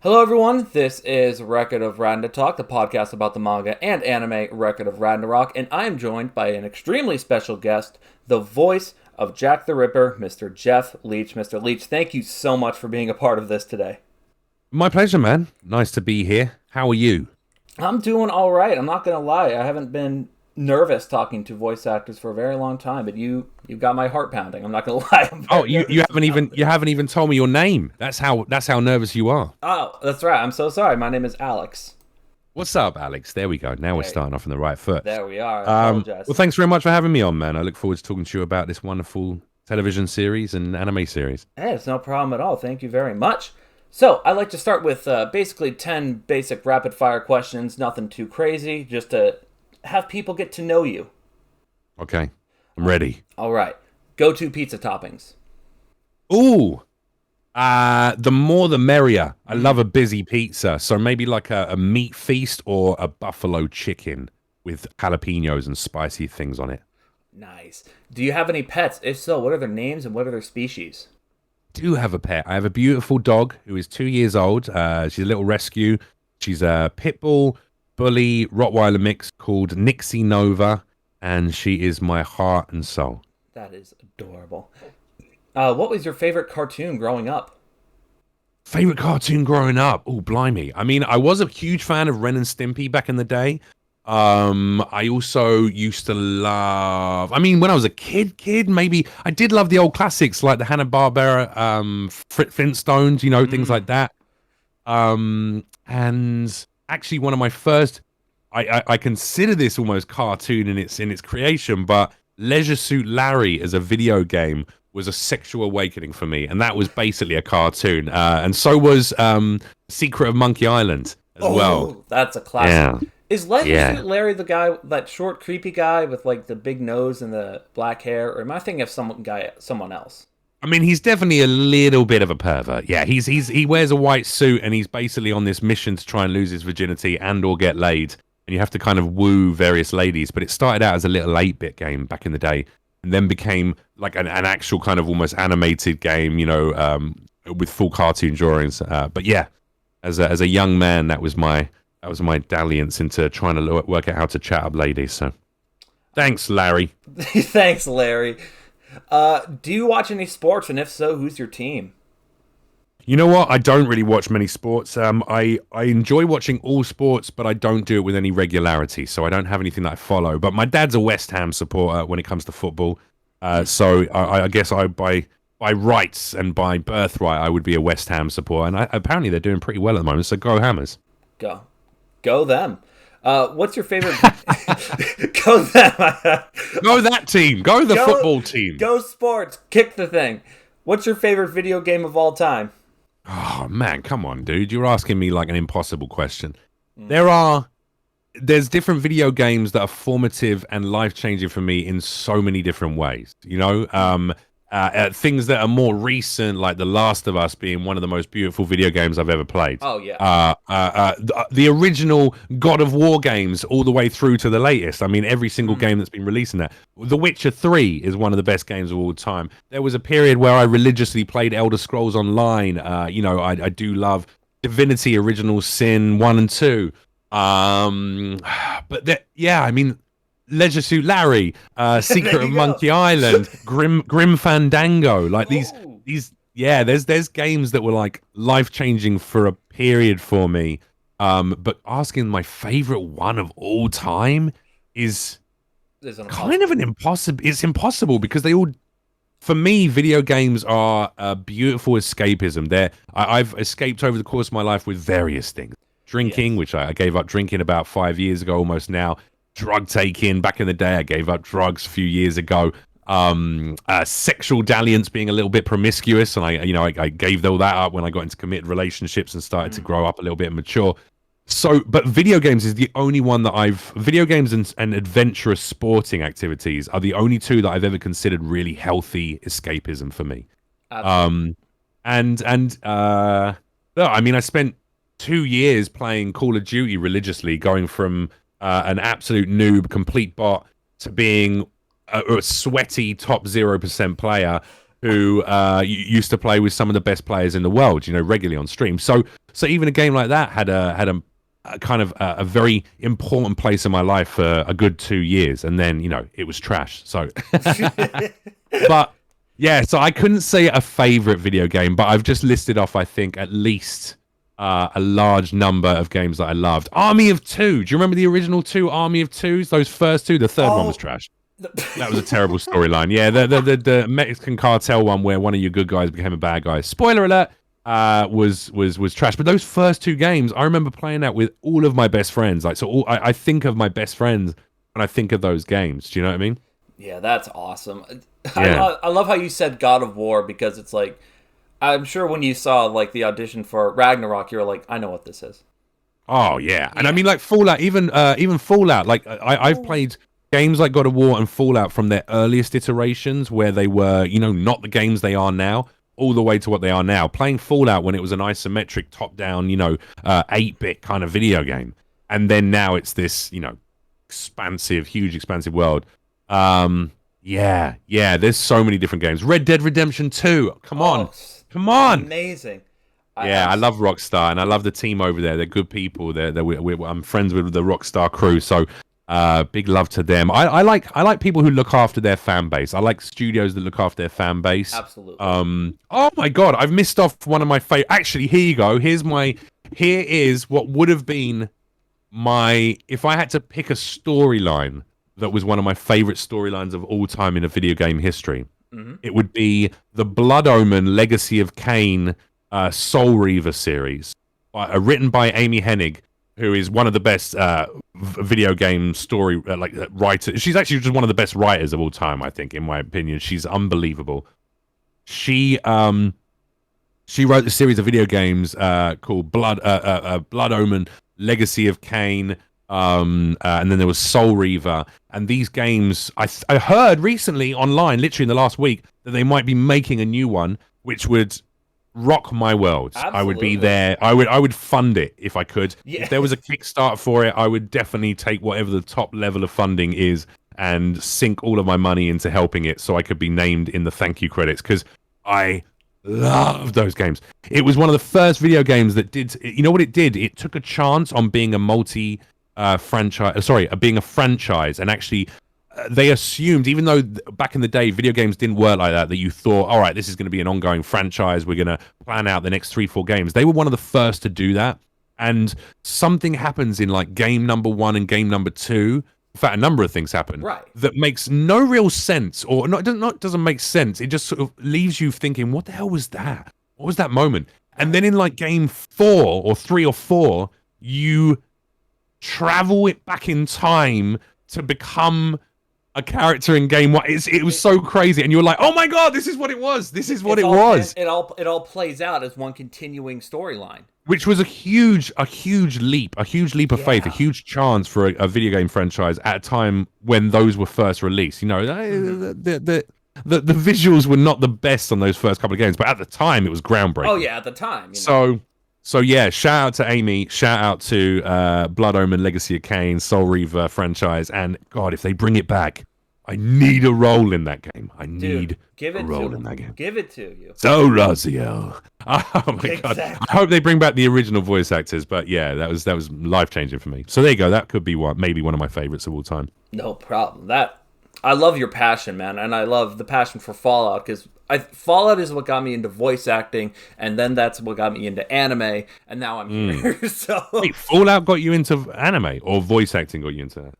Hello, everyone. This is Record of Ragnatalk, the podcast about the manga and anime Record of Ragnarok, and I am joined by an extremely special guest, the voice of Jack the Ripper, Mr. Jeff Leach. Mr. Leach, thank you so much for being a part of this today. My pleasure, man. Nice to be here. How are you? I'm doing all right. I'm not gonna lie. I haven't been nervous talking to voice actors for a very long time, but you got my heart pounding. I'm not gonna lie. I'm Oh, very you nervous haven't about even you this. haven't even told me your name. That's how nervous you are. Oh, that's right. I'm so sorry. My name is Alex. What's up, Alex? There we go. Now we're There, starting off on the right foot. there we are. I Well, apologize. thanks very much for having me on, man. I look forward to talking to you about this wonderful television series and anime series. Hey, it's no problem at all. Thank you very much. So, I'd like to start with basically 10 basic rapid fire questions, nothing too crazy, just to have people get to know you. Okay, I'm ready. All right. Go to pizza toppings. Ooh, the more the merrier. I love a busy pizza, so maybe like a meat feast or a buffalo chicken with jalapenos and spicy things on it. Nice. Do you have any pets? If so, what are their names and what are their species? Do have a pet. I have a beautiful dog who is 2 years old. She's a little rescue. She's a pit bull, bully, Rottweiler mix called Nixie Nova, and she is my heart and soul. That is adorable. What was your favorite cartoon growing up? Favorite cartoon growing up? Oh, blimey. I mean, I was a huge fan of Ren and Stimpy back in the day. I also used to love. I mean, when I was a kid, maybe I did love the old classics like the Hanna-Barbera, Flintstones, things like Mm. that. And actually, one of my first, I consider this almost cartoon in its creation, but Leisure Suit Larry as a video game was a sexual awakening for me, and that was basically a cartoon. And so was Secret of Monkey Island as well. Oh, that's a classic. Yeah, Is Leisure yeah. Suit Larry the guy, that short, creepy guy with like the big nose and the black hair, or am I thinking of someone else? I mean, he's definitely a little bit of a pervert. Yeah, he wears a white suit and he's basically on this mission to try and lose his virginity and or get laid. And you have to kind of woo various ladies. But it started out as a little 8-bit game back in the day, and then became like an actual kind of almost animated game, with full cartoon drawings. But yeah, as a young man, that was my dalliance into trying to work out how to chat up ladies. So thanks, Larry. Thanks, Larry. Do you watch any sports, and if so, who's your team? You know what? I don't really watch many sports. I enjoy watching all sports, but I don't do it with any regularity. So I don't have anything that I follow. But my dad's a West Ham supporter when it comes to football. So I guess by rights and by birthright, I would be a West Ham supporter. And apparently they're doing pretty well at the moment. So go Hammers. Go, go them. What's your favorite? Go them. Go that team. Go the go, football team. go sports. Kick the thing. What's your favorite video game of all time? Oh man, come on, dude. You're asking me like an impossible question. Mm. There's different video games that are formative and life changing for me in so many different ways. Things that are more recent, like The Last of Us being one of the most beautiful video games I've ever played. Oh yeah. The original God of War games, all the way through to the latest. I mean, every single Mm. game that's been released in that. The Witcher 3 is one of the best games of all time. There was a period where I religiously played Elder Scrolls Online. I do love Divinity Original Sin 1 and 2. Yeah, I mean, Leisure Suit Larry, There Secret of you go. Monkey Island, Grim Fandango, like Ooh. yeah, there's games that were like life changing for a period for me. But asking my favorite one of all time is There's an kind of impossible. an impossible. It's impossible because they all, for me, video games are a beautiful escapism. I've escaped over the course of my life with various things. Drinking, Yes. which I gave up drinking about 5 years ago, almost now. Drug taking back in the day, I gave up drugs a few years ago. Sexual dalliance, being a little bit promiscuous, and I gave all that up when I got into committed relationships and started to Mm. grow up a little bit and mature. So, but video games is the only one that video games and adventurous sporting activities are the only two that I've ever considered really healthy escapism for me. Absolutely. Um, and no, I mean, I spent 2 years playing Call of Duty religiously, going from an absolute noob, complete bot, to being a sweaty top 0% player who used to play with some of the best players in the world, regularly on stream. So even a game like that had a kind of a very important place in my life for a good 2 years, and then it was trash. So, but yeah, so I couldn't say a favorite video game, but I've just listed off, I think, at least a large number of games that I loved. Army of Two. Do you remember the original two Army of Twos? Those first two. The third one was trash. That was a terrible storyline. Yeah, the Mexican cartel one where one of your good guys became a bad guy. Spoiler alert. Was trash. But those first two games, I remember playing that with all of my best friends. I think of my best friends when I think of those games. Do you know what I mean? Yeah, that's awesome. Yeah. I love how you said God of War, because it's like, I'm sure when you saw like the audition for Ragnarok, you were like, I know what this is. Oh yeah, and I mean like Fallout, even Fallout. Like I've played games like God of War and Fallout from their earliest iterations, where they were not the games they are now, all the way to what they are now. Playing Fallout when it was an isometric top-down 8-bit kind of video game, and then now it's this huge expansive world. Yeah, there's so many different games. Red Dead Redemption 2, come on. Amazing. I love Rockstar, and I love the team over there. They're good people. I'm friends with the Rockstar crew, so big love to them. I like people who look after their fan base. I like studios that look after their fan base. Absolutely. Oh my god, I've missed off one of my favorite. Actually, here you go. Here is what would have been if I had to pick a storyline that was one of my favorite storylines of all time in a video game history. Mm-hmm. It would be the Blood Omen Legacy of Kain Soul Reaver series, written by Amy Hennig, who is one of the best video game story writers. She's actually just one of the best writers of all time, I think, in my opinion. She's unbelievable. She wrote a series of video games called Blood Omen Legacy of Kain, and then there was Soul Reaver. And these games, I heard recently online, literally in the last week, that they might be making a new one, which would rock my world. Absolutely. I would be there. I would fund it if I could. Yeah. If there was a Kickstarter for it, I would definitely take whatever the top level of funding is and sink all of my money into helping it, so I could be named in the thank you credits, because I love those games. It was one of the first video games that did. You know what it did? It took a chance on being a being a franchise, and actually. They assumed, even though back in the day video games didn't work like that you thought, all right, this is going to be an ongoing franchise, we're going to plan out the next 3-4 games. They were one of the first to do that, and something happens in like game number 1 and game number 2. In fact, a number of things happen that makes no real sense, or doesn't make sense. It just sort of leaves you thinking, what the hell was that? What was that moment? And then in like game 4 or 3 or 4, you travel it back in time to become a character in game 1. It was so crazy, and you were like, "Oh my god, this is what it was! This is what it was!" It all plays out as one continuing storyline, which was a huge leap of faith, a huge chance for a video game franchise at a time when those were first released. The visuals were not the best on those first couple of games, but at the time it was groundbreaking. Oh yeah, at the time. So yeah, shout out to Amy, shout out to Blood Omen Legacy of Kain, Soul Reaver franchise, and God, if they bring it back, I need a role in that game. I need a role in that game. Give it to you. So Raziel. Oh my God. I hope they bring back the original voice actors, but yeah, that was life changing for me. So there you go. That could be maybe one of my favorites of all time. No problem. I love your passion, man, and I love the passion for Fallout, because Fallout is what got me into voice acting, and then that's what got me into anime, and now I'm here. So wait, Fallout got you into anime, or voice acting got you into that?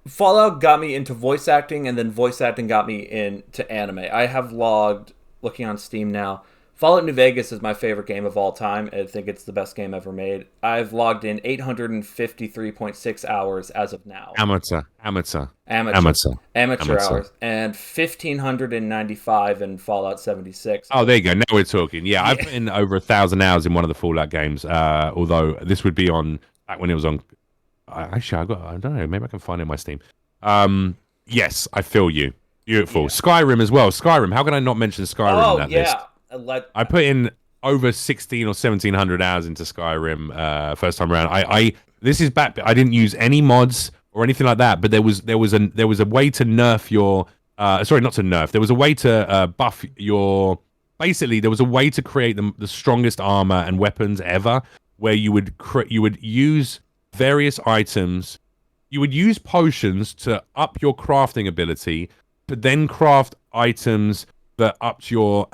Fallout got me into voice acting, and then voice acting got me into anime. I have logged, looking on Steam now, Fallout New Vegas is my favorite game of all time. I think it's the best game ever made. I've logged in 853.6 hours as of now. Amateur hours. And 1,595 in Fallout 76. Oh, there you go. Now we're talking. Yeah, I've put in over 1,000 hours in one of the Fallout games, although this would be on, back when it was on, actually, I don't know, maybe I can find it in my Steam. Yes, I feel you. Beautiful. Yeah. Skyrim as well. Skyrim, how can I not mention Skyrim in that list? I put in over 1,600 or 1,700 hours into Skyrim first time around. This is back. I didn't use any mods or anything like that, but there was a way to nerf your sorry, not to nerf. There was a way to buff your. Basically, there was a way to create the strongest armor and weapons ever, where you would use various items. You would use potions to up your crafting ability, but then craft items that upped your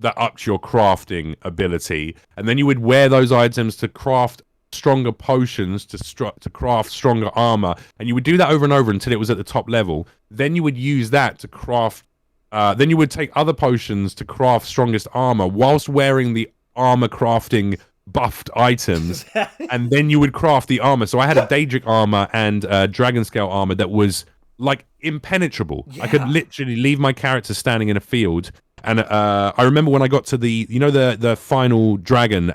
crafting ability, and then you would wear those items to craft stronger potions to craft stronger armor, and you would do that over and over until it was at the top level. Then you would use that to craft. Then you would take other potions to craft strongest armor whilst wearing the armor crafting buffed items, and then you would craft the armor. So I had a Daedric armor and dragon scale armor that was like impenetrable. Yeah. I could literally leave my character standing in a field. And I remember when I got to the final dragon,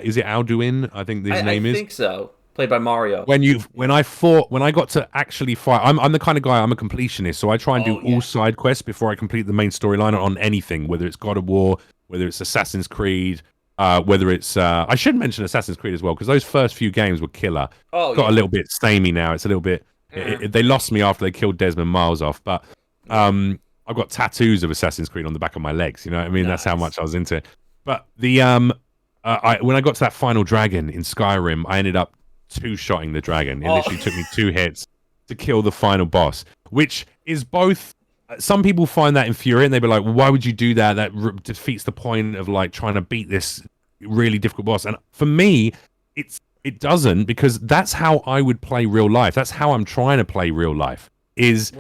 is it Alduin? I think his name is. I think so. Played by Mario. When I got to actually fight, I'm the kind of guy, I'm a completionist, so I try and do all side quests before I complete the main storyline on anything, whether it's God of War, whether it's Assassin's Creed, whether it's I should mention Assassin's Creed as well, because those first few games were killer. Got a little bit samey now. It's a little bit. They lost me after they killed Desmond Miles off, but I've got tattoos of Assassin's Creed on the back of my legs. You know what I mean? Nice. That's how much I was into it. But the when I got to that final dragon in Skyrim, I ended up two-shotting the dragon. It literally took me 2 hits to kill the final boss, which is both. Some people find that infuriating. They'd be like, well, "Why would you do that? That defeats the point of like trying to beat this really difficult boss." And for me, it doesn't, because that's how I would play real life. That's how I'm trying to play real life. Is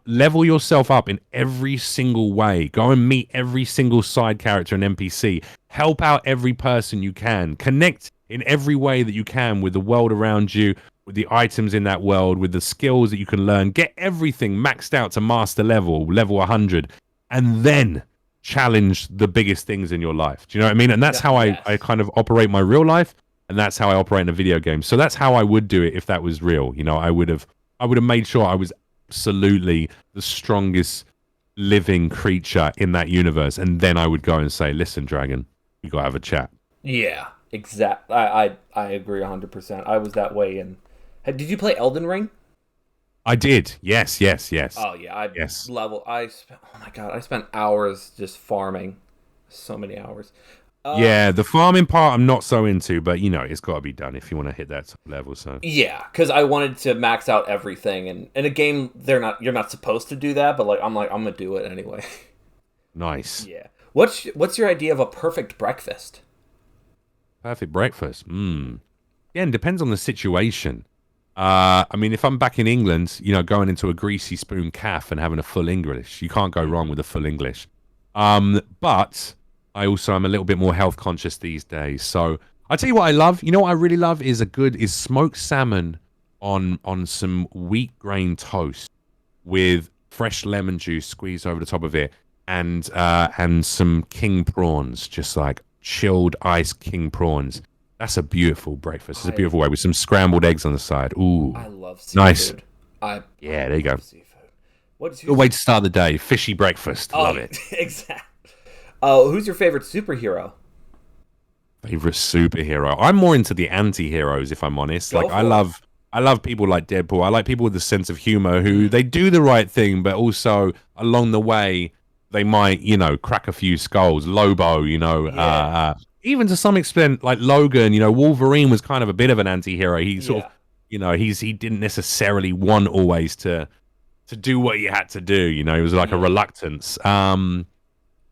level yourself up in every single way. Go and meet every single side character and NPC. Help out every person you can. Connect in every way that you can with the world around you, with the items in that world, with the skills that you can learn. Get everything maxed out to master level 100, and then challenge the biggest things in your life. Do you know what I mean? And that's how I kind of operate my real life, and that's how I operate in a video game. So that's how I would do it if that was real. You know, I would have made sure I was absolutely the strongest living creature in that universe, and then I would go and say, "Listen, dragon, we gotta have a chat." Yeah, exactly. I agree 100%. I was that way. And did you play Elden Ring? I did. Yes. Oh yeah, oh my god, I spent hours just farming. So many hours. Yeah, the farming part I'm not so into, but you know, it's got to be done if you want to hit that top level. So yeah, because I wanted to max out everything, and in a game you're not supposed to do that, but I'm gonna do it anyway. Nice. Yeah. What's your idea of a perfect breakfast? Perfect breakfast. Yeah, it depends on the situation. I mean, if I'm back in England, you know, going into a greasy spoon calf and having a full English, you can't go wrong with a full English. But I also am a little bit more health conscious these days. So I tell you what I love. You know what I really love is smoked salmon on some wheat grain toast with fresh lemon juice squeezed over the top of it, and some king prawns, just like chilled ice king prawns. That's a beautiful breakfast. It's a beautiful way with some scrambled eggs on the side. Ooh, I love seafood. Nice. Yeah, there you go. Seafood. What's good way to start the day? Fishy breakfast. Love it. Exactly. Who's your favorite superhero? Favorite superhero? I'm more into the anti-heroes, if I'm honest. I love people like Deadpool. I like people with a sense of humor who they do the right thing, but also along the way they might, you know, crack a few skulls. Lobo, you know, even to some extent, like Logan, you know, Wolverine was kind of a bit of an anti-hero. He sort of, you know, he didn't necessarily want always to do what he had to do. You know, he was like a reluctance.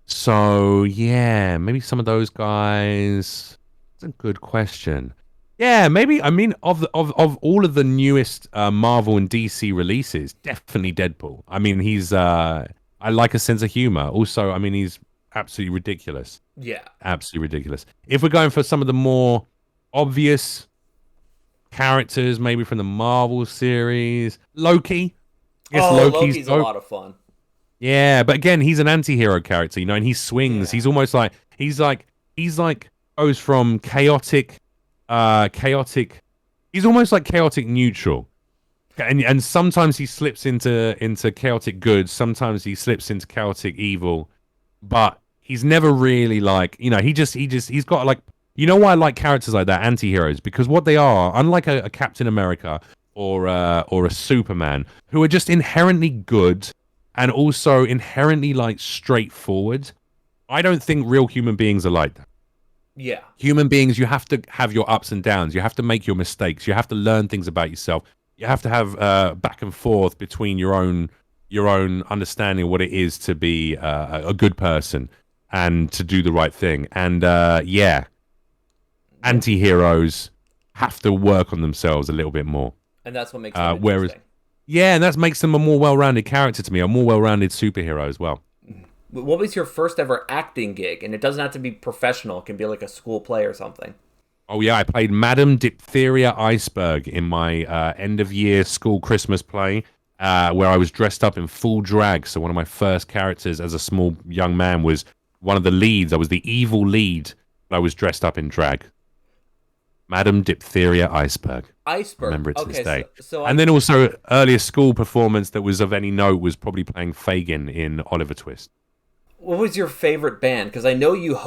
So yeah, maybe some of those guys. That's a good question. Yeah, maybe. I mean, of all of the newest Marvel and DC releases, definitely Deadpool. I mean, he's I like a sense of humor. Also, I mean, he's absolutely ridiculous. Yeah, absolutely ridiculous. If we're going for some of the more obvious characters, maybe from the Marvel series, Loki. Loki's a lot of fun. Yeah, but again, he's an anti-hero character, you know, and he swings. Yeah. He's almost like he's like goes from chaotic. He's almost like chaotic neutral, and sometimes he slips into chaotic good. Sometimes he slips into chaotic evil, but he's never really like, you know, he's got like, you know why I like characters like that, anti-heroes, because what they are, unlike a Captain America or a Superman, who are just inherently good and also inherently like straightforward. I don't think real human beings are like that. Yeah. Human beings, you have to have your ups and downs. You have to make your mistakes. You have to learn things about yourself. You have to have back and forth between your own understanding of what it is to be a good person and to do the right thing. And anti-heroes have to work on themselves a little bit more. And that's what makes them interesting. And that makes them a more well-rounded character to me, a more well-rounded superhero as well. What was your first ever acting gig? And it doesn't have to be professional. It can be like a school play or something. Oh, yeah. I played Madam Diphtheria Iceberg in my end-of-year school Christmas play where I was dressed up in full drag. So one of my first characters as a small young man was one of the leads. I was the evil lead, but I was dressed up in drag. Madam Diphtheria Iceberg. I remember it to this day. And then also, earliest school performance that was of any note was probably playing Fagin in Oliver Twist. What was your favorite band? Because I know you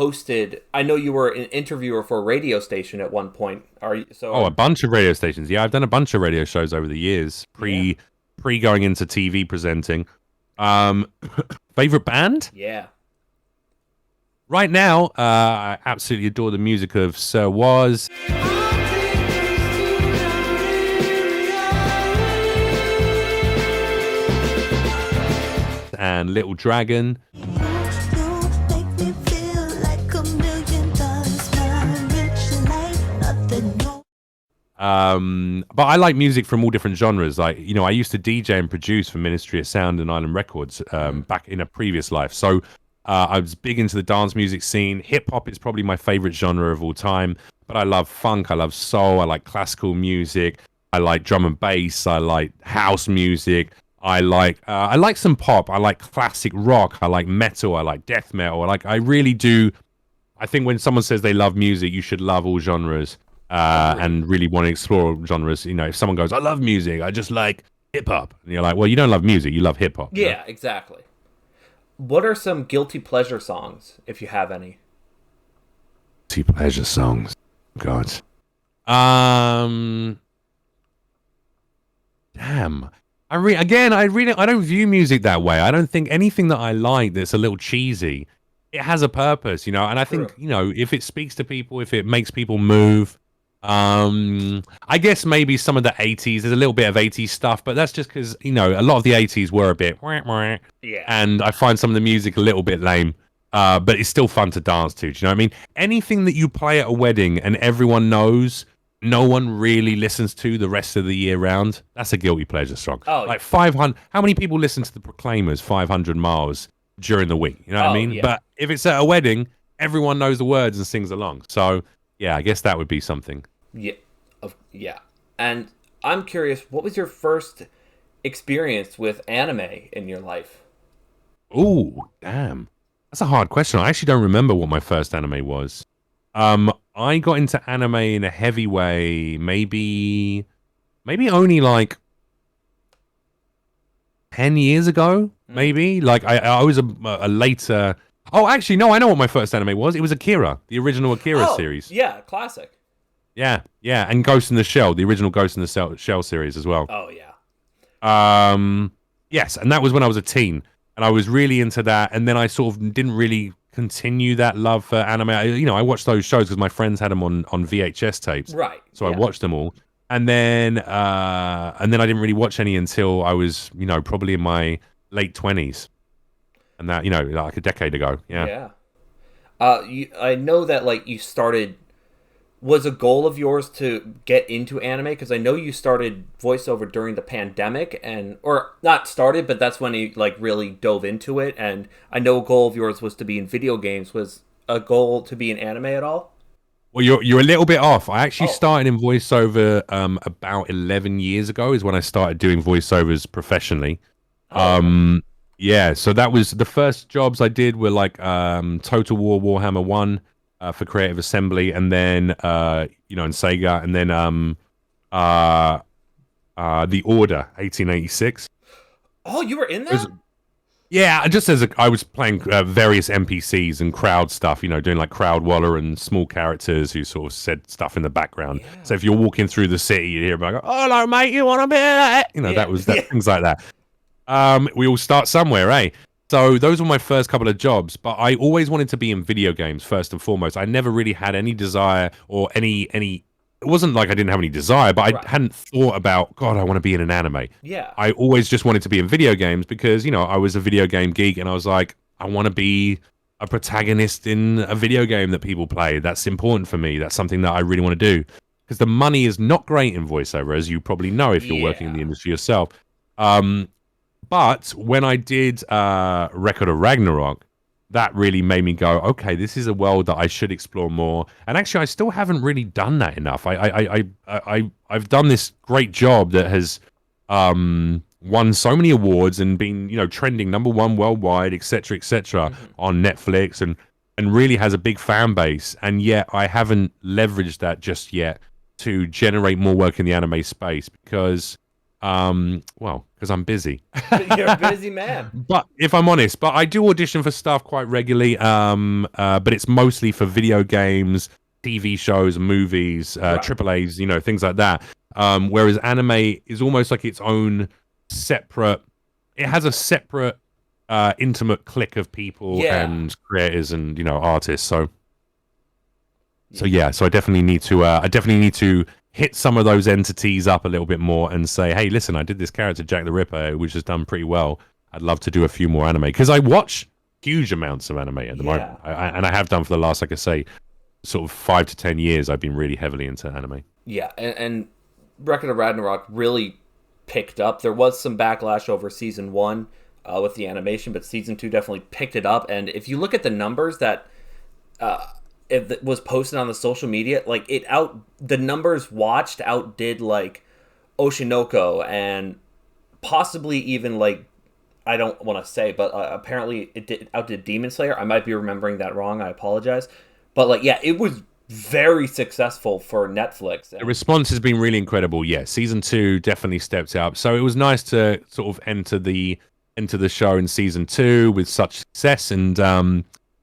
were an interviewer for a radio station at one point. A bunch of radio stations. Yeah, I've done a bunch of radio shows over the years, pre going into TV presenting. Favorite band? Yeah. Right now, I absolutely adore the music of Sir Was. And Little Dragon. But I like music from all different genres. Like, I used to DJ and produce for Ministry of Sound and Island Records back in a previous life. So I was big into the dance music scene. Hip hop is probably my favorite genre of all time. But I love funk. I love soul. I like classical music. I like drum and bass. I like house music. I like some pop. I like classic rock. I like metal. I like death metal. I really do. I think when someone says they love music, you should love all genres. And really want to explore genres. If someone goes, I love music, I just like hip hop, and you're like, well, you don't love music, you love hip hop. Yeah, exactly. What are some guilty pleasure songs, if you have any? Guilty pleasure songs, God. Damn. I don't view music that way. I don't think anything that I like that's a little cheesy, it has a purpose, and I think, if it speaks to people, if it makes people move. I guess maybe some of the 80s, there's a little bit of 80s stuff, but that's just because, a lot of the 80s were a bit and I find some of the music a little bit lame, but it's still fun to dance to. Do you know what I mean? Anything that you play at a wedding and everyone knows, no one really listens to the rest of the year round, that's a guilty pleasure song. Oh, like 500, how many people listen to the Proclaimers 500 miles during the week? You know what I mean? Yeah. But if it's at a wedding, everyone knows the words and sings along. So yeah, I guess that would be something. Yeah. And I'm curious, what was your first experience with anime in your life? Ooh, damn. That's a hard question. I actually don't remember what my first anime was. I got into anime in a heavy way, maybe only like 10 years ago, maybe. Like I was a later... Oh, actually, no, I know what my first anime was. It was Akira, the original Akira series. Yeah, classic. Yeah, and Ghost in the Shell, the original Ghost in the Shell series as well. Oh, yeah. Yes, and that was when I was a teen, and I was really into that, and then I sort of didn't really continue that love for anime. I watched those shows because my friends had them on VHS tapes. Right. So I watched them all. And then I didn't really watch any until I was, probably in my late 20s. And that, like a decade ago. Yeah. I know that, you started... Was a goal of yours to get into anime? Because I know you started voiceover during the pandemic, or not started, but that's when you really dove into it. And I know a goal of yours was to be in video games. Was a goal to be in anime at all? Well, you're a little bit off. I actually started in voiceover about 11 years ago is when I started doing voiceovers professionally. Yeah, so that was the first jobs I did were like Total War Warhammer 1. For Creative Assembly, and then in Sega, and then The Order 1886. Oh, you were in that? Yeah, just I was playing various NPCs and crowd stuff, doing like crowd waller and small characters who sort of said stuff in the background. Yeah. So if you're walking through the city, you hear about, oh, hello, mate, you want a bit of that? That was things like that. We all start somewhere, eh? So those were my first couple of jobs, but I always wanted to be in video games first and foremost. I never really had any desire or any. It wasn't like I didn't have any desire, but Right. I hadn't thought about, God, I want to be in an anime. Yeah. I always just wanted to be in video games because, I was a video game geek and I was like, I want to be a protagonist in a video game that people play. That's important for me. That's something that I really want to do. Because the money is not great in voiceover, as you probably know if you're working in the industry yourself. But when I did Record of Ragnarok, that really made me go, okay, this is a world that I should explore more. And actually, I still haven't really done that enough. I've done this great job that has won so many awards and been, trending #1 worldwide, etc., etc., on Netflix, and really has a big fan base. And yet, I haven't leveraged that just yet to generate more work in the anime space because I'm busy. You're a busy man. But if I'm honest, I do audition for stuff quite regularly. But it's mostly for video games, TV shows, movies, AAA's, things like that. Whereas anime is almost like its own separate. It has a separate, intimate clique of people and creators and artists. So I definitely need to hit some of those entities up a little bit more and say, hey, listen, I did this character, Jack the Ripper, which has done pretty well. I'd love to do a few more anime. Because I watch huge amounts of anime at the moment. And I have done for the last, like I say, sort of 5 to 10 years, I've been really heavily into anime. Yeah, and Record of Ragnarok really picked up. There was some backlash over Season 1 with the animation, but Season 2 definitely picked it up. And if you look at the numbers that... it was posted on the social media, like the numbers watched outdid like Oshinoko and possibly even like, I don't want to say, but apparently it outdid Demon Slayer. I might be remembering that wrong. I apologize. But like, yeah, it was very successful for Netflix. The response has been really incredible. Yeah, Season 2 definitely stepped up. So it was nice to sort of enter the show in Season 2 with such success.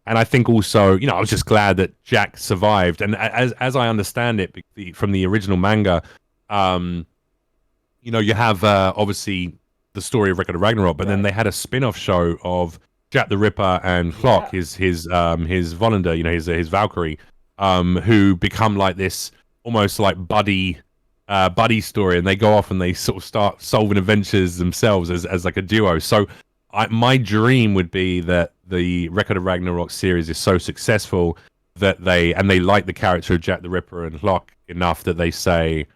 And I think also, I was just glad that Jack survived. And as I understand it from the original manga, you have obviously the story of Record of Ragnarok, but then they had a spin-off show of Jack the Ripper and Clock, his Volander, his Valkyrie, who become like this almost like buddy story, and they go off and they sort of start solving adventures themselves as like a duo. So my dream would be that the Record of Ragnarok series is so successful that they like the character of Jack the Ripper and Clock enough that they say,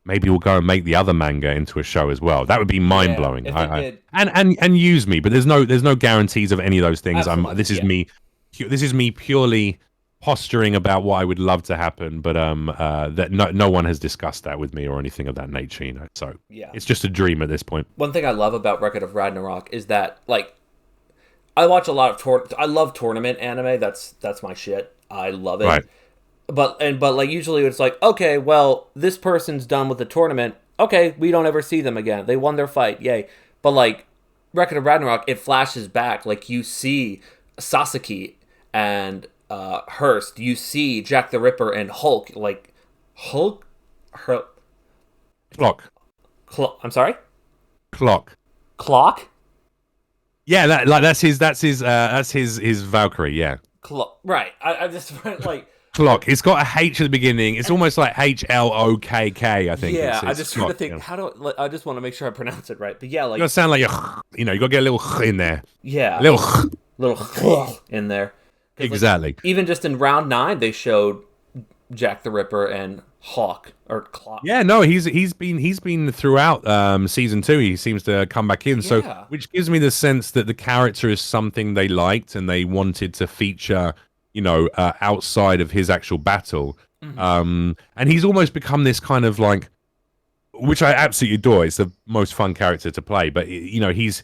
maybe we'll go and make the other manga into a show as well. That would be mind blowing. And use me, but there's no guarantees of any of those things. This is me purely posturing about what I would love to happen, but that no one has discussed that with me or anything of that nature. So it's just a dream at this point. One thing I love about Record of Ragnarok is that like I watch a lot of I love tournament anime. That's my shit. I love it. Right. But like usually it's like, okay, well, this person's done with the tournament. Okay, we don't ever see them again. They won their fight. Yay. But like Record of Ragnarok, it flashes back. Like you see Sasaki and Hurst. You see Jack the Ripper and Hulk. Clock. I'm sorry? Clock. Yeah, that's his Valkyrie, yeah. Right. I just like Clock. It's got a H at the beginning. It's almost like HLOKK, I think. Yeah, I just trying to think I just want to make sure I pronounce it right. But yeah, like you gotta sound like you gotta get a little in there. Yeah. A little in there. Exactly. Like, even just in round 9 they showed Jack the Ripper and Hawk or Clock. Yeah, no, he's been throughout season 2. He seems to come back in, so which gives me the sense that the character is something they liked and they wanted to feature, outside of his actual battle. And he's almost become this kind of like, which I absolutely adore. It's the most fun character to play, but he's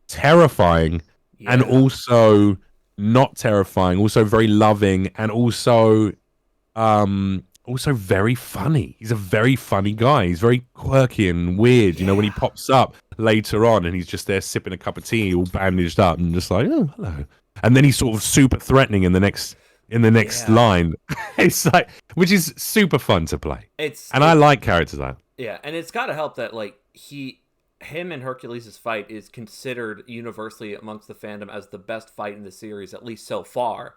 terrifying and also not terrifying, also very loving, and also very funny. He's a very funny guy. He's very quirky and weird. When he pops up later on and he's just there sipping a cup of tea, all bandaged up, and just like, oh, hello. And then he's sort of super threatening in the next line. It's like, which is super fun to play. I like characters like that. Yeah, and it's got to help that like he him and Hercules' fight is considered universally amongst the fandom as the best fight in the series, at least so far.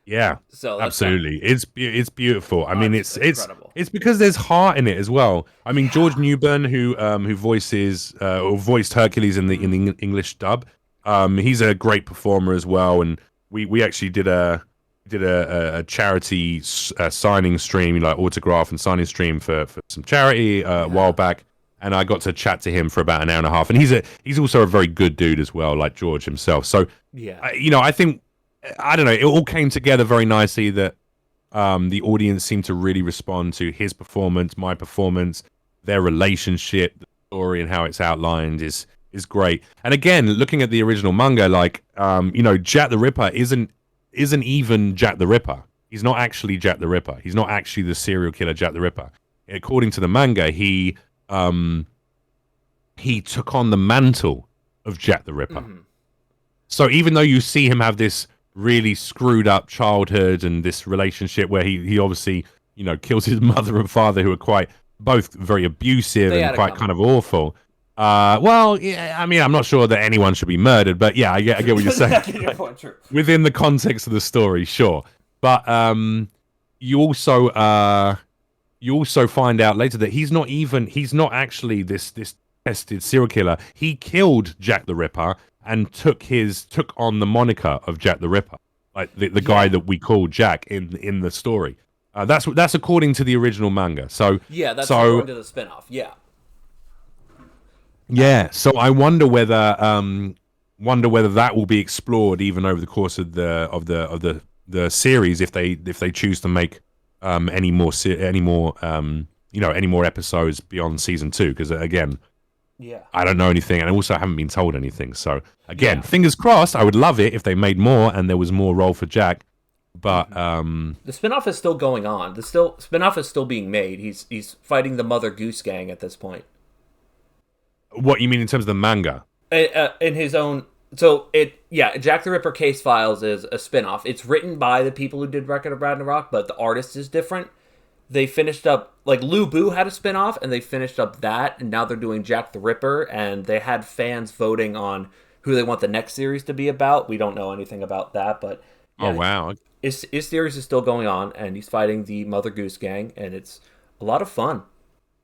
Yeah, So that's absolutely. It's beautiful. I mean, it's incredible. it's because there's heart in it as well. I mean, George Yeah. Newbern, who voices or voiced Hercules in the English dub, he's a great performer as well. And we actually did a charity signing stream, like autograph and signing stream for some charity a while back. And I got to chat to him for about an hour and a half. And he's also a very good dude as well, like George himself. So Yeah. I think. I don't know. It all came together very nicely that the audience seemed to really respond to his performance, my performance, their relationship, the story, and how it's outlined is great. And again, looking at the original manga, like Jack the Ripper isn't even Jack the Ripper. He's not actually Jack the Ripper. He's not actually the serial killer Jack the Ripper. According to the manga, he took on the mantle of Jack the Ripper. Mm-hmm. So even though you see him have this really screwed up childhood and this relationship where he obviously kills his mother and father, who are quite both very abusive and quite kind of awful. Well, yeah, I mean, I'm not sure that anyone should be murdered, but yeah, I get what you're saying. Within the context of the story, sure. But you also find out later that he's not actually this tested serial killer. He killed Jack the Ripper and took on the moniker of Jack the Ripper, like the guy that we call Jack in the story. That's according to the original manga. So yeah, that's according to the spinoff. Yeah. So I wonder whether that will be explored even over the course of the series if they choose to make any more episodes beyond season 2, because again. Yeah, I don't know anything, and I also haven't been told anything. So again, fingers crossed. I would love it if they made more and there was more role for Jack. But the spinoff is still going on. The spinoff is still being made. He's fighting the Mother Goose Gang at this point. What you mean in terms of the manga? In his own. So Jack the Ripper Case Files is a spinoff. It's written by the people who did Record of Ragnarok, but the artist is different. They finished up, like, Lu Bu had a spinoff, and they finished up that, and now they're doing Jack the Ripper, and they had fans voting on who they want the next series to be about. We don't know anything about that, but... Yeah, oh, wow. His series is still going on, and he's fighting the Mother Goose Gang, and it's a lot of fun.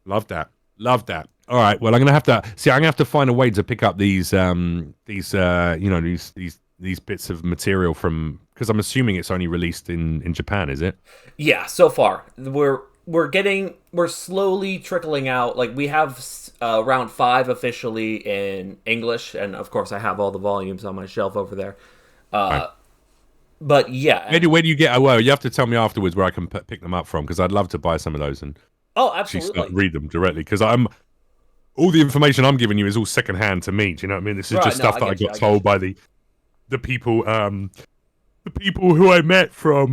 Love that. All right, well, I'm gonna have to find a way to pick up these bits of material from, because I'm assuming it's only released in Japan, is it? Yeah, so far we're slowly trickling out. Like, we have round 5 officially in English, and of course I have all the volumes on my shelf over there. Right. But yeah, where do you get? Well, you have to tell me afterwards where I can pick them up from, because I'd love to buy some of those and absolutely read them directly, because all the information I'm giving you is all secondhand to me. Do you know what I mean? This is just stuff that I got told by the people who I met from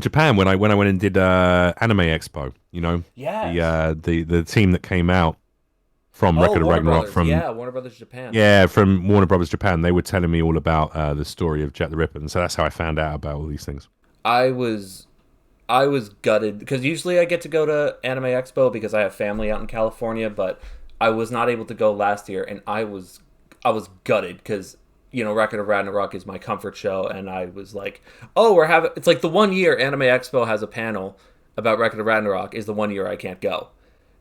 Japan when I went and did Anime Expo. The team that came out from Record of Ragnarok from Warner Brothers Japan. Yeah, from Warner Brothers Japan. They were telling me all about the story of Jack the Ripper, and so that's how I found out about all these things. I was gutted, because usually I get to go to Anime Expo because I have family out in California, but I was not able to go last year, and I was gutted because Record of Ragnarok is my comfort show, and I was like, it's like the 1 year Anime Expo has a panel about Record of Ragnarok is the 1 year I can't go.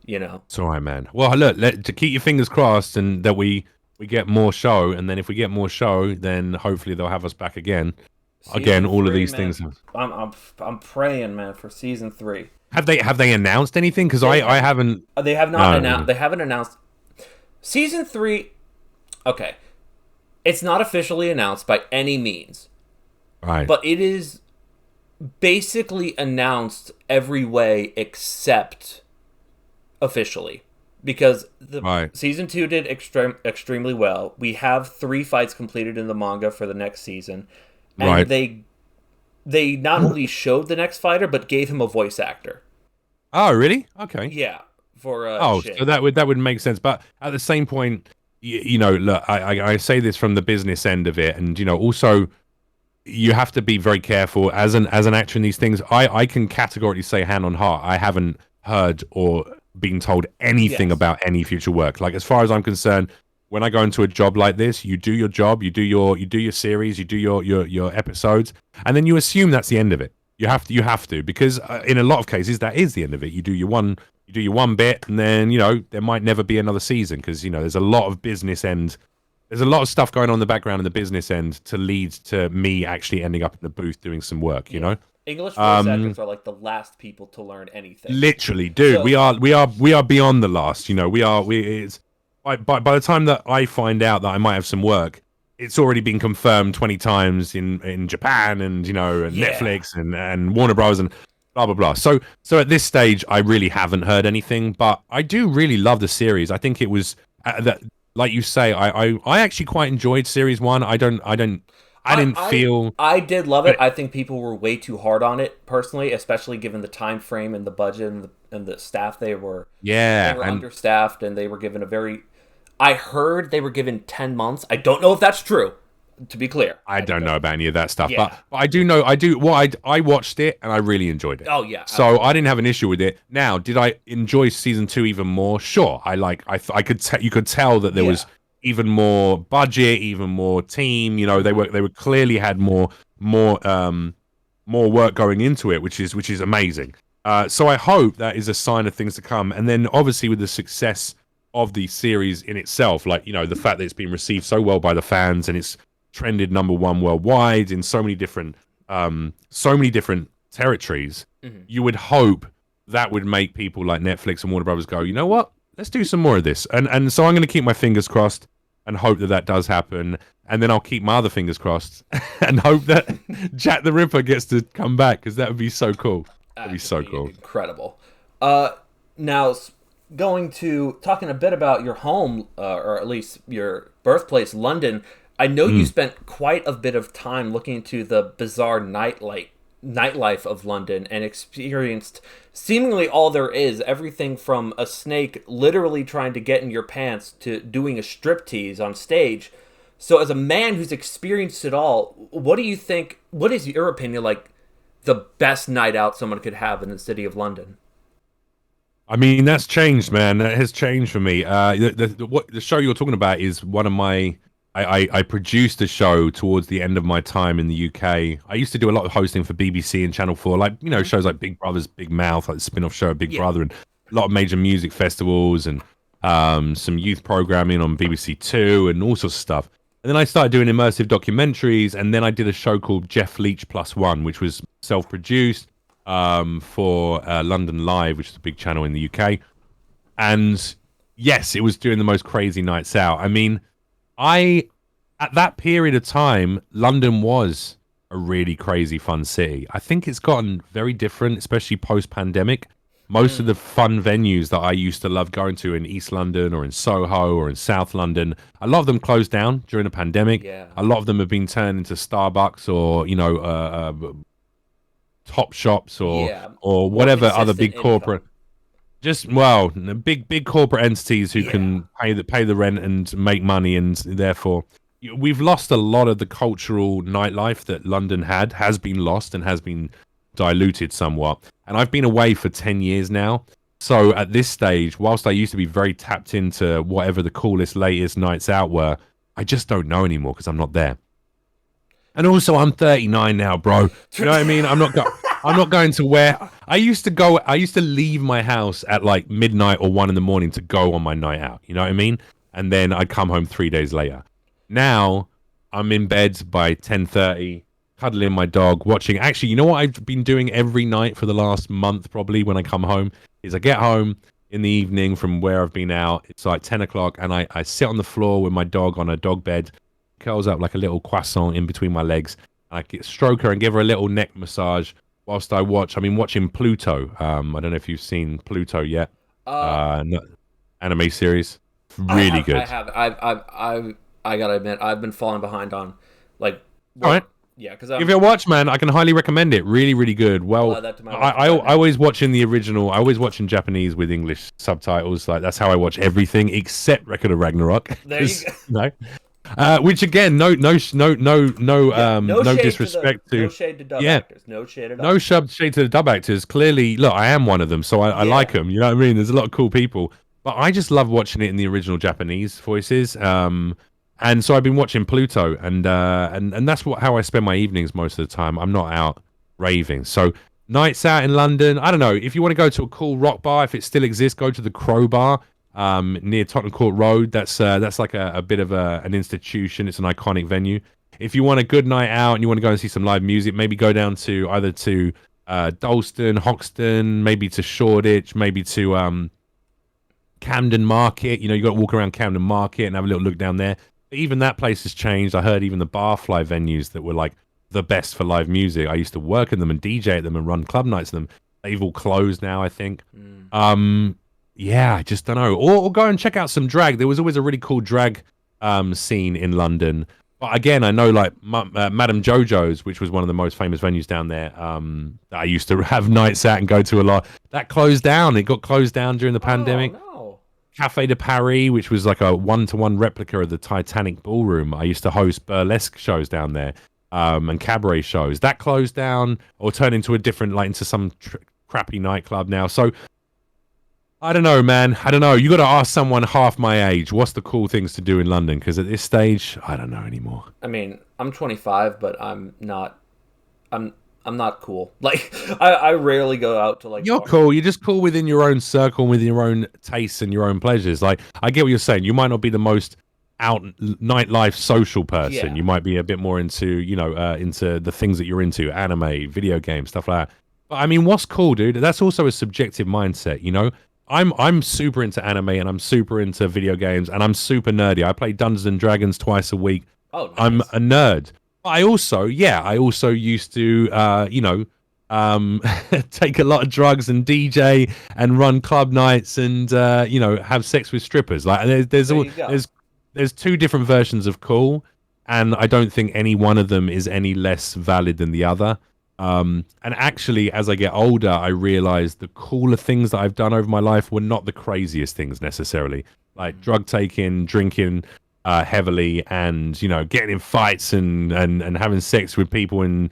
It's all right, man. Well, look, to keep your fingers crossed, and that we get more show, and then if we get more show, then hopefully they'll have us back again. Season all 3, of these man. things. I'm praying, man, for season 3. Have they announced anything? Because I haven't. They have not announced. They haven't announced season 3. Okay, it's not officially announced by any means. Right. But it is basically announced every way except officially, because season 2 did extremely well. We have 3 fights completed in the manga for the next season, and they not only showed the next fighter but gave him a voice actor. Oh, really? Okay. Yeah. For so that would make sense. But at the same point, look, I say this from the business end of it, and also you have to be very careful as an actor in these things. I can categorically say, hand on heart, I haven't heard or been told anything about any future work. Like, as far as I'm concerned, when I go into a job like this, you do your job, you do your series, you do your episodes, and then you assume that's the end of it. You have to, because in a lot of cases that is the end of it. You do your one bit, and then there might never be another season, because there's a lot of business end. There's a lot of stuff going on in the background in the business end to lead to me actually ending up in the booth doing some work. English voice actors are like the last people to learn anything. Literally, dude, so, we are beyond the last. It's by the time that I find out that I might have some work, it's already been confirmed 20 times in Japan and and Netflix and Warner Bros. And blah blah blah. So at this stage, I really haven't heard anything, but I do really love the series. I think it was that, like you say, I actually quite enjoyed series 1. I did love it. I think people were way too hard on it personally, especially given the time frame and the budget and the staff. They were understaffed, and they were given I heard they were given 10 months. I don't know if that's true, to be clear. I don't know about any of that stuff, but I do know. I watched it and I really enjoyed it. Oh yeah. So I didn't have an issue with it. Now, did I enjoy season 2 even more? Sure. You could tell that there was even more budget, even more team. They were clearly had more work going into it, which is amazing. So I hope that is a sign of things to come. And then obviously with the success of the series in itself, the fact that it's been received so well by the fans and it's trended #1 worldwide in so many different territories, you would hope that would make people like Netflix and Warner Brothers go, you know what? Let's do some more of this. And so I'm going to keep my fingers crossed and hope that does happen. And then I'll keep my other fingers crossed and hope that Jack the Ripper gets to come back, because that would be so cool. That'd be so cool. Incredible. Now, talking a bit about your home, or at least your birthplace, London. I know you spent quite a bit of time looking into the bizarre nightlife of London and experienced seemingly all there is, everything from a snake literally trying to get in your pants to doing a striptease on stage. So as a man who's experienced it all, what is your opinion, like the best night out someone could have in the city of London? I mean, that's changed, man. That has changed for me. The show you're talking about is one of my... I produced a show towards the end of my time in the UK. I used to do a lot of hosting for BBC and Channel 4, shows like Big Brother's Big Mouth, like the spin-off show of Big Brother, and a lot of major music festivals, and some youth programming on BBC Two and all sorts of stuff. And then I started doing immersive documentaries, and then I did a show called Jeff Leach +1, which was self-produced for London Live, which is a big channel in the UK. And yes, it was doing the most crazy nights out. I mean, at that period of time, London was a really crazy fun city. I think it's gotten very different, especially post-pandemic. Most of the fun venues that I used to love going to in East London or in Soho or in South London, a lot of them closed down during the pandemic. Yeah. A lot of them have been turned into Starbucks or, Top Shops or whatever other big corporate... big corporate entities who can pay the rent and make money, and therefore we've lost a lot of the cultural nightlife that London has been lost and has been diluted somewhat. And I've been away for 10 years now, so at this stage, whilst I used to be very tapped into whatever the coolest, latest nights out were, I just don't know anymore because I'm not there. And also, I'm 39 now, bro. You know what I mean? I'm not going to where I used to leave my house at like midnight or 1 a.m. to go on my night out. You know what I mean? And then I'd come home 3 days later. Now I'm in bed by 10:30, cuddling my dog, watching. Actually, you know what I've been doing every night for the last month, probably, when I come home, is I get home in the evening from where I've been out. It's like 10 o'clock, and I sit on the floor with my dog on a dog bed, curls up like a little croissant in between my legs. I stroke her and give her a little neck massage whilst I watch. I've been watching Pluto. I don't know if you've seen Pluto yet. Anime series. Really good. I have. I gotta admit, I've been falling behind on, like... All right. Yeah, because give it a watch, man. I can highly recommend it. Really, really good. Well, I always watch in the original. I always watch in Japanese with English subtitles. Like, that's how I watch everything except Record of Ragnarok. There you go. Which again, no shade to the disrespect no to, shade to dub yeah, actors. No shade at no all. shade to the dub actors. Clearly, look, I am one of them, so I like Yeah. them. You know what I mean? There's a lot of cool people, but I just love watching it in the original Japanese voices. And so I've been watching Pluto, and that's how I spend my evenings most of the time. I'm not out raving. So nights out in London, I don't know. If you want to go to a cool rock bar, if it still exists, go to the Crowbar near Tottenham Court Road. That's like a bit of an institution. It's an iconic venue. If you want a good night out and you want to go and see some live music, maybe go down to either to Dalston, Hoxton, maybe to Shoreditch, maybe to Camden Market. You know, you got to walk around Camden Market and have a little look down there. But even that place has changed. I heard even the Barfly venues that were like the best for live music. I used to work in them and DJ at them and run club nights at them. They've all closed now, I think. Yeah, I just don't know. Or go and check out some drag. There was always a really cool drag scene in London. But again, I know like Madame Jojo's, which was one of the most famous venues down there, that I used to have nights at and go to a lot. That closed down. It got closed down during the pandemic. No. Cafe de Paris, which was like a one-to-one replica of the Titanic ballroom. I used to host burlesque shows down there, and cabaret shows. That closed down or turned into a different, like into some crappy nightclub now. So I don't know, man. I don't know. You got to ask someone half my age. What's the cool things to do in London? Because at this stage, I don't know anymore. I mean, I'm 25, but I'm not. I'm not cool. Like, I rarely go out to like. You're cool. You're just cool within your own circle, with your own tastes and your own pleasures. Like, I get what you're saying. You might not be the most out nightlife social person. Yeah. You might be a bit more into, into the things that you're into, anime, video games, stuff like that. But I mean, what's cool, dude? That's also a subjective mindset, you know? I'm super into anime and I'm super into video games and I'm super nerdy. I play Dungeons and Dragons twice a week. Oh, nice. I'm a nerd. I also used to, take a lot of drugs and DJ and run club nights and, have sex with strippers. Like there's two different versions of cool, and I don't think any one of them is any less valid than the other. And actually, as I get older, I realize the cooler things that I've done over my life were not the craziest things necessarily, like drug taking, drinking heavily, and getting in fights and having sex with people in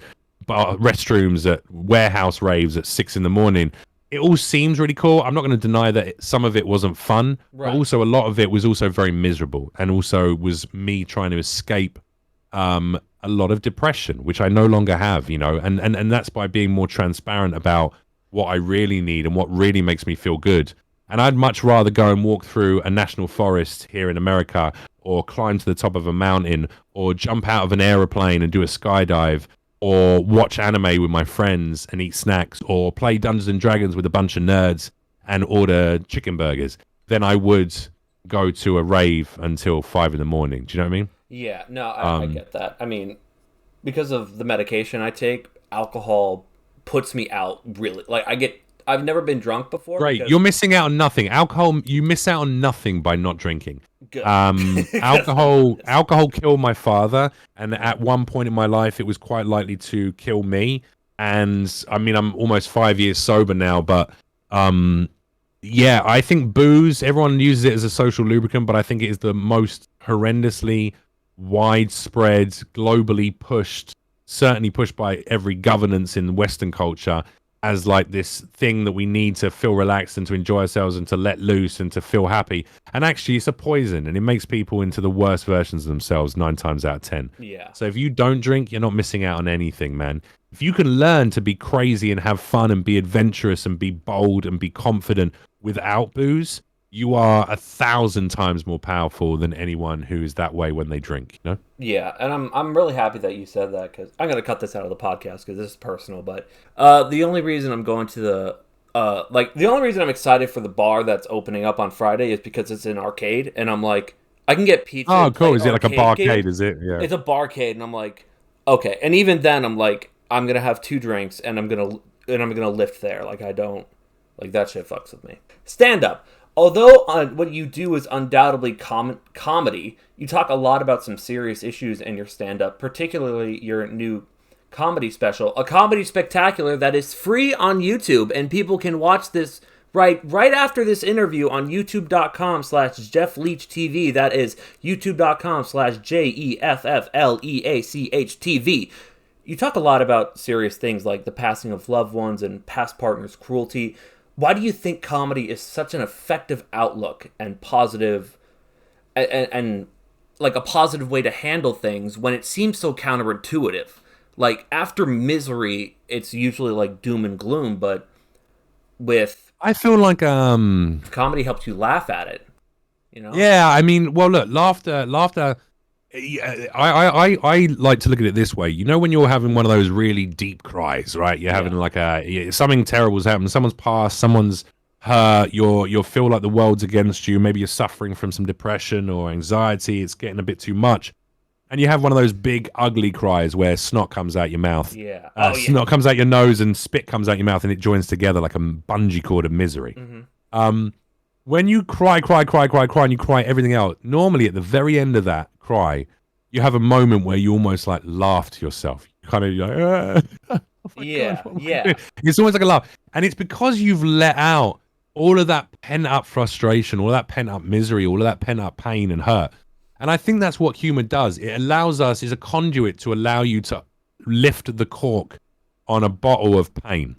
restrooms at warehouse raves at 6 a.m. It all seems really cool. I'm not going to deny that some of it wasn't fun, Right. but also a lot of it was also very miserable, and also was me trying to escape a lot of depression, which I no longer have, and that's by being more transparent about what I really need and what really makes me feel good. And I'd much rather go and walk through a national forest here in America, or climb to the top of a mountain, or jump out of an aeroplane and do a skydive, or watch anime with my friends and eat snacks, or play Dungeons and Dragons with a bunch of nerds and order chicken burgers, than I would go to a rave until 5 a.m. Do you know what I mean? Yeah, no, I get that. I mean, because of the medication I take, alcohol puts me out really. Like, I've never been drunk before. Great, you're missing out on nothing. Alcohol, you miss out on nothing by not drinking. Good. Alcohol killed my father, and at one point in my life, it was quite likely to kill me. And I mean, I'm almost 5 years sober now, but yeah, I think booze, everyone uses it as a social lubricant, but I think it is the most horrendously widespread, globally pushed, certainly pushed by every governance in Western culture, as like this thing that we need to feel relaxed and to enjoy ourselves and to let loose and to feel happy. And actually, it's a poison, and it makes people into the worst versions of themselves 9 times out of 10. Yeah. So if you don't drink, you're not missing out on anything, man. If you can learn to be crazy and have fun and be adventurous and be bold and be confident without booze, you are 1,000 times more powerful than anyone who is that way when they drink, you know? Yeah, and I'm really happy that you said that, because I'm going to cut this out of the podcast because this is personal, but the only reason I'm going to the the only reason I'm excited for the bar that's opening up on Friday is because it's an arcade, and I'm like, I can get pizza. Oh, cool. Is it like a barcade, game. is it? Yeah. It's a barcade, and I'm like, okay. And even then, I'm like, I'm going to have 2 drinks, and I'm going to lift there. Like, I don't, like, that shit fucks with me. Stand up. Although what you do is undoubtedly comedy, you talk a lot about some serious issues in your stand-up, particularly your new comedy special, a comedy spectacular that is free on YouTube, and people can watch this right after this interview on youtube.com/Jeff Leach TV. That is youtube.com/JEFFLEACH TV. You talk a lot about serious things like the passing of loved ones and past partners' cruelty. Why do you think comedy is such an effective outlook and positive and like a positive way to handle things when it seems so counterintuitive? Like after misery, it's usually like doom and gloom, but with I feel like comedy helps you laugh at it, you know? Yeah, I mean, well, look, laughter. Yeah, I like to look at it this way. You know, when you're having one of those really deep cries, right? You're having like something terrible's happened. Someone's passed. Someone's hurt. You'll feel like the world's against you. Maybe you're suffering from some depression or anxiety. It's getting a bit too much. And you have one of those big, ugly cries where snot comes out your mouth. Yeah. Snot comes out your nose and spit comes out your mouth and it joins together like a bungee cord of misery. Mm-hmm. When you cry, and you cry everything out, normally at the very end of that cry, you have a moment where you almost like laugh to yourself. You kind of like, oh yeah, God, yeah. It's almost like a laugh. And it's because you've let out all of that pent-up frustration, all of that pent-up misery, all of that pent-up pain and hurt. And I think that's what humor does. It allows us, is a conduit to allow you to lift the cork on a bottle of pain,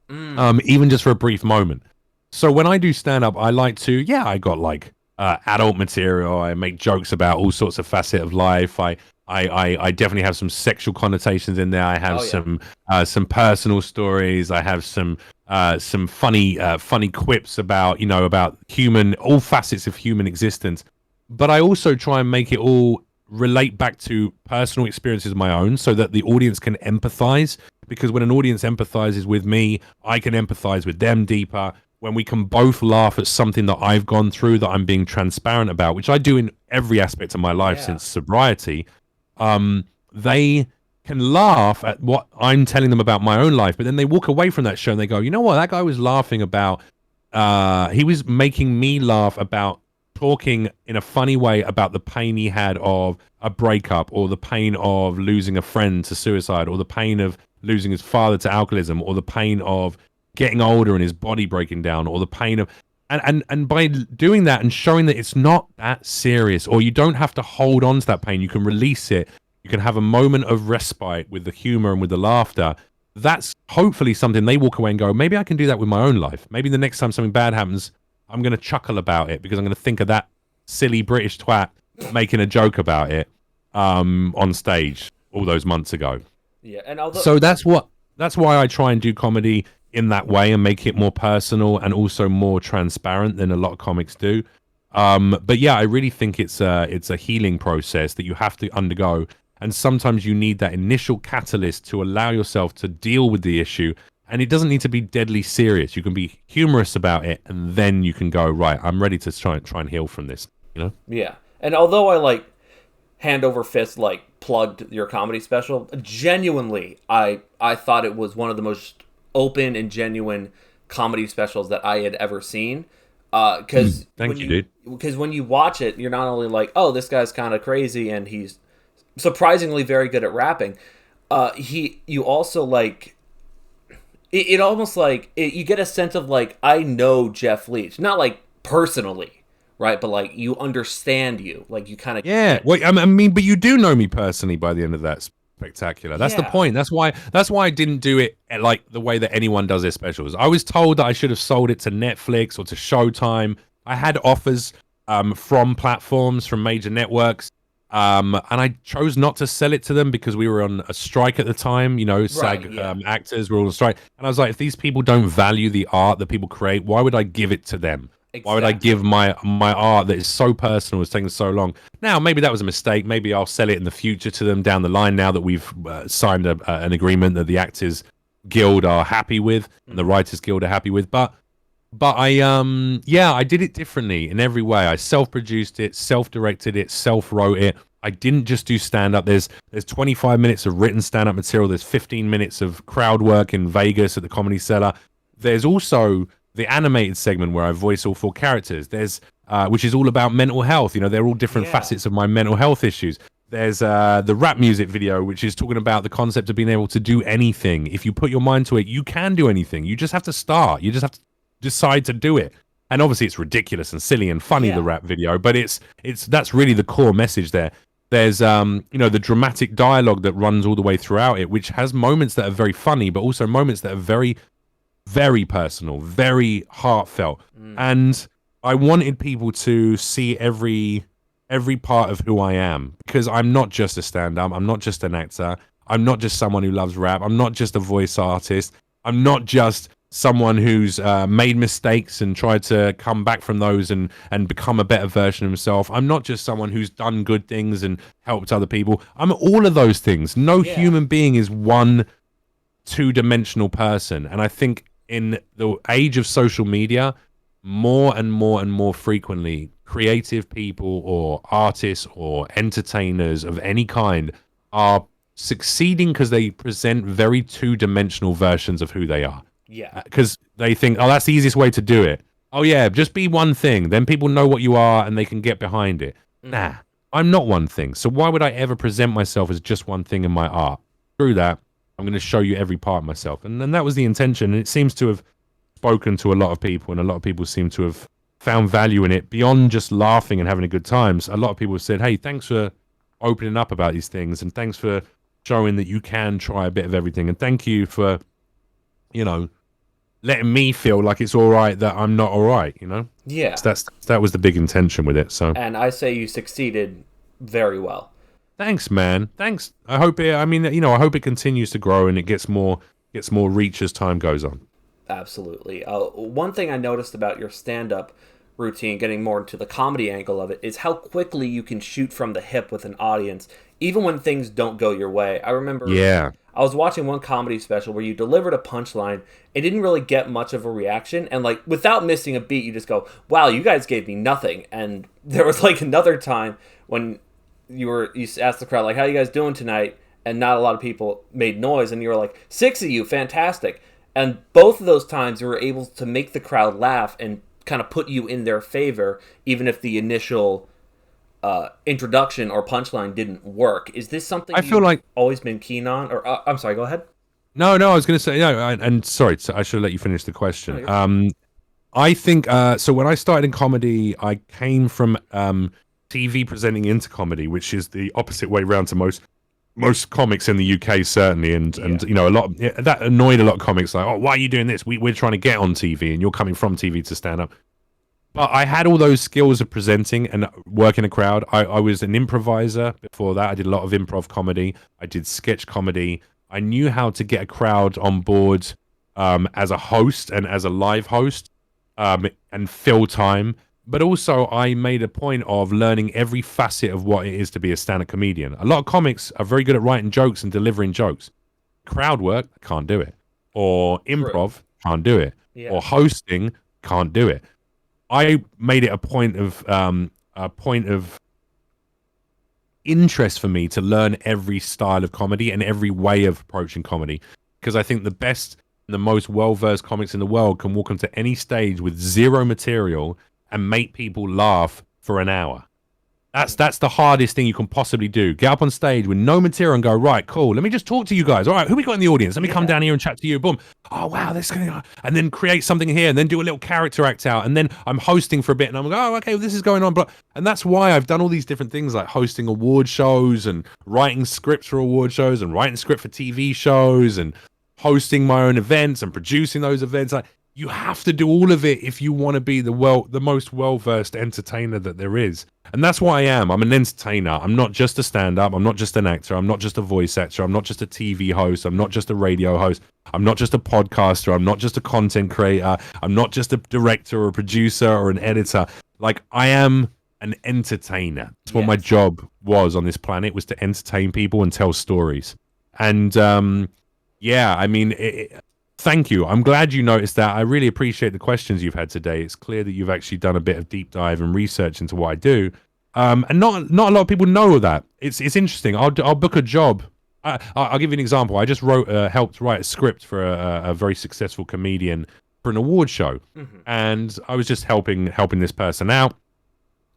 even just for a brief moment. So when I do stand-up, I like to, I got like adult material. I make jokes about all sorts of facets of life. I definitely have some sexual connotations in there. I have some personal stories. I have some funny quips about, about all facets of human existence. But I also try and make it all relate back to personal experiences of my own so that the audience can empathize. Because when an audience empathizes with me, I can empathize with them deeper. When we can both laugh at something that I've gone through that I'm being transparent about, which I do in every aspect of my life since sobriety, they can laugh at what I'm telling them about my own life. But then they walk away from that show and they go, you know what? That guy was laughing about, he was making me laugh about talking in a funny way about the pain he had of a breakup, or the pain of losing a friend to suicide, or the pain of losing his father to alcoholism, or the pain of getting older and his body breaking down, or the pain of and by doing that and showing that it's not that serious, or you don't have to hold on to that pain, you can release it, you can have a moment of respite with the humor and with the laughter. That's hopefully something they walk away and go, maybe I can do that with my own life. Maybe the next time something bad happens, I'm going to chuckle about it because I'm going to think of that silly British twat making a joke about it on stage all those months ago. Yeah, and so that's why I try and do comedy in that way and make it more personal and also more transparent than a lot of comics do. But yeah, I really think it's a healing process that you have to undergo, and sometimes you need that initial catalyst to allow yourself to deal with the issue. And it doesn't need to be deadly serious. You can be humorous about it, and then you can go, right, I'm ready to try and heal from this, Yeah. And although I like hand over fist plugged your comedy special, genuinely I thought it was one of the most open and genuine comedy specials that I had ever seen. Because thank you, dude. Because when you watch it, you're not only like, oh, this guy's kind of crazy and he's surprisingly very good at rapping. You also like. It almost like you get a sense of like, I know Jeff Leach, not like personally, right? But like you understand like you kind of Well, I mean, but you do know me personally by the end of that spectacular. That's the point. That's why I didn't do it like the way that anyone does their specials. I was told that I should have sold it to Netflix or to Showtime. I had offers from platforms, from major networks. And I chose not to sell it to them because we were on a strike at the time, SAG actors were all on strike. And I was like, if these people don't value the art that people create, why would I give it to them? Exactly. Why would I give my art that is so personal, it's taken so long? Now, maybe that was a mistake. Maybe I'll sell it in the future to them down the line now that we've signed an agreement that the Actors Guild are happy with and the Writers Guild are happy with. But I did it differently in every way. I self-produced it, self-directed it, self-wrote it. I didn't just do stand-up. There's 25 minutes of written stand-up material. There's 15 minutes of crowd work in Vegas at the Comedy Cellar. There's also the animated segment where I voice all 4 characters. There's which is all about mental health. They're all different facets of my mental health issues. There's the rap music video, which is talking about the concept of being able to do anything. If you put your mind to it, you can do anything. You just have to start. You just have to decide to do it. And obviously it's ridiculous and silly and funny, the rap video, but it's that's really the core message there. There's the dramatic dialogue that runs all the way throughout it, which has moments that are very funny, but also moments that are very, very personal, very heartfelt. And I wanted people to see every part of who I am, because I'm not just a stand-up, I'm not just an actor, I'm not just someone who loves rap, I'm not just a voice artist, I'm not just someone who's made mistakes and tried to come back from those and become a better version of himself. I'm not just someone who's done good things and helped other people. I'm all of those things. No human being is one two-dimensional person. And I think in the age of social media, more and more and more frequently, creative people or artists or entertainers of any kind are succeeding because they present very two-dimensional versions of who they are. Yeah. Because they think, oh, that's the easiest way to do it. Oh, yeah, just be one thing. Then people know what you are and they can get behind it. Nah, I'm not one thing. So why would I ever present myself as just one thing in my art? Through that, I'm going to show you every part of myself. And that was the intention. And it seems to have spoken to a lot of people. And a lot of people seem to have found value in it beyond just laughing and having a good time. A lot of people have said, hey, thanks for opening up about these things. And thanks for showing that you can try a bit of everything. And thank you for, letting me feel like it's all right that I'm not all right, Yeah. So that was the big intention with it. So, and I say you succeeded very well. Thanks, man. Thanks. I hope it. I mean, I hope it continues to grow and it gets more reach as time goes on. Absolutely. One thing I noticed about your stand-up routine, getting more into the comedy angle of it, is how quickly you can shoot from the hip with an audience, even when things don't go your way. I remember. Yeah. I was watching one comedy special where you delivered a punchline. It didn't really get much of a reaction. And without missing a beat, you just go, wow, you guys gave me nothing. And there was another time when you asked the crowd, how you guys doing tonight? And not a lot of people made noise. And you were like, 6 of you, fantastic. And both of those times you were able to make the crowd laugh and kind of put you in their favor, even if the initial introduction or punchline didn't work. Is this something I feel like always been keen on? Or I'm sorry, go ahead. No, I was going to say no, and sorry, I should let you finish the question. No, I think so. When I started in comedy, I came from TV presenting into comedy, which is the opposite way round to most comics in the UK, certainly, and a lot that annoyed a lot of comics. Like, oh, why are you doing this? We're trying to get on TV, and you're coming from TV to stand up. But I had all those skills of presenting and working a crowd. I was an improviser before that. I did a lot of improv comedy. I did sketch comedy. I knew how to get a crowd on board as a host and as a live host and fill time. But also I made a point of learning every facet of what it is to be a stand-up comedian. A lot of comics are very good at writing jokes and delivering jokes. Crowd work, can't do it. Or improv, can't do it. Yeah. Or hosting, can't do it. I made it a point of interest for me to learn every style of comedy and every way of approaching comedy, because I think the best and the most well-versed comics in the world can walk onto any stage with zero material and make people laugh for an hour. That's the hardest thing you can possibly do. Get up on stage with no material and go, right, cool, let me just talk to you guys. All right, who we got in the audience? Let me come down here and chat to you. Boom. Oh, wow, this going on. And then create something here and then do a little character act out. And then I'm hosting for a bit and I'm like, oh, okay, well, this is going on. And that's why I've done all these different things, like hosting award shows and writing scripts for award shows and writing script for TV shows and hosting my own events and producing those events. Like, you have to do all of it if you want to be the most well-versed entertainer that there is. And that's what I am. I'm an entertainer. I'm not just a stand-up. I'm not just an actor. I'm not just a voice actor. I'm not just a TV host. I'm not just a radio host. I'm not just a podcaster. I'm not just a content creator. I'm not just a director or a producer or an editor. Like, I am an entertainer. That's what my job was on this planet, was to entertain people and tell stories. And, I mean... Thank you. I'm glad you noticed that. I really appreciate the questions you've had today. It's clear that you've actually done a bit of deep dive and research into what I do. And not a lot of people know that. It's interesting. I'll book a job. I'll give you an example. I just helped write a script for a very successful comedian for an award show. Mm-hmm. And I was just helping this person out.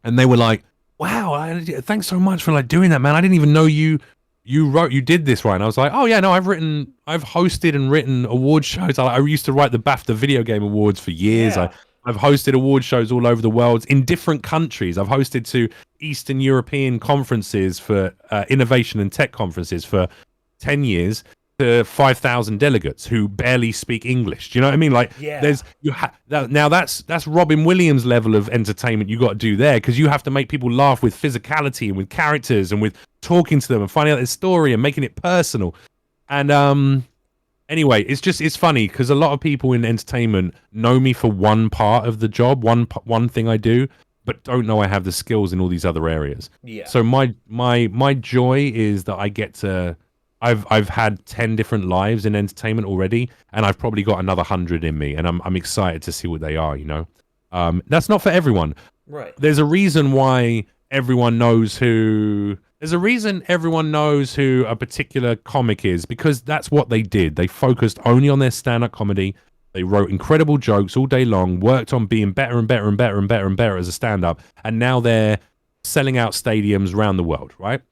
And they were like, wow, thanks so much for doing that, man. I didn't even know you you did this right. And I was like, oh yeah, no, I've hosted and written award shows. I used to write the BAFTA video game awards for years. Yeah. I've hosted award shows all over the world in different countries. I've hosted to Eastern European conferences for innovation and tech conferences for 10 years to 5,000 delegates who barely speak English. Do you know what I mean? Like, Yeah. now that's Robin Williams level of entertainment you got to do there, because you have to make people laugh with physicality and with characters and with talking to them and finding out their story and making it personal. And anyway, it's funny because a lot of people in entertainment know me for one part of the job, one thing I do, but don't know I have the skills in all these other areas. Yeah. So my joy is that I get to. I've had 10 different lives in entertainment already, and I've probably got another 100 in me, and I'm excited to see what they are. That's not for everyone. Right. There's a reason why everyone knows who. There's a reason everyone knows who a particular comic is, because that's what they did. They focused only on their stand-up comedy. They wrote incredible jokes all day long, worked on being better and better and better and better and better as a stand-up, and now they're selling out stadiums around the world, right?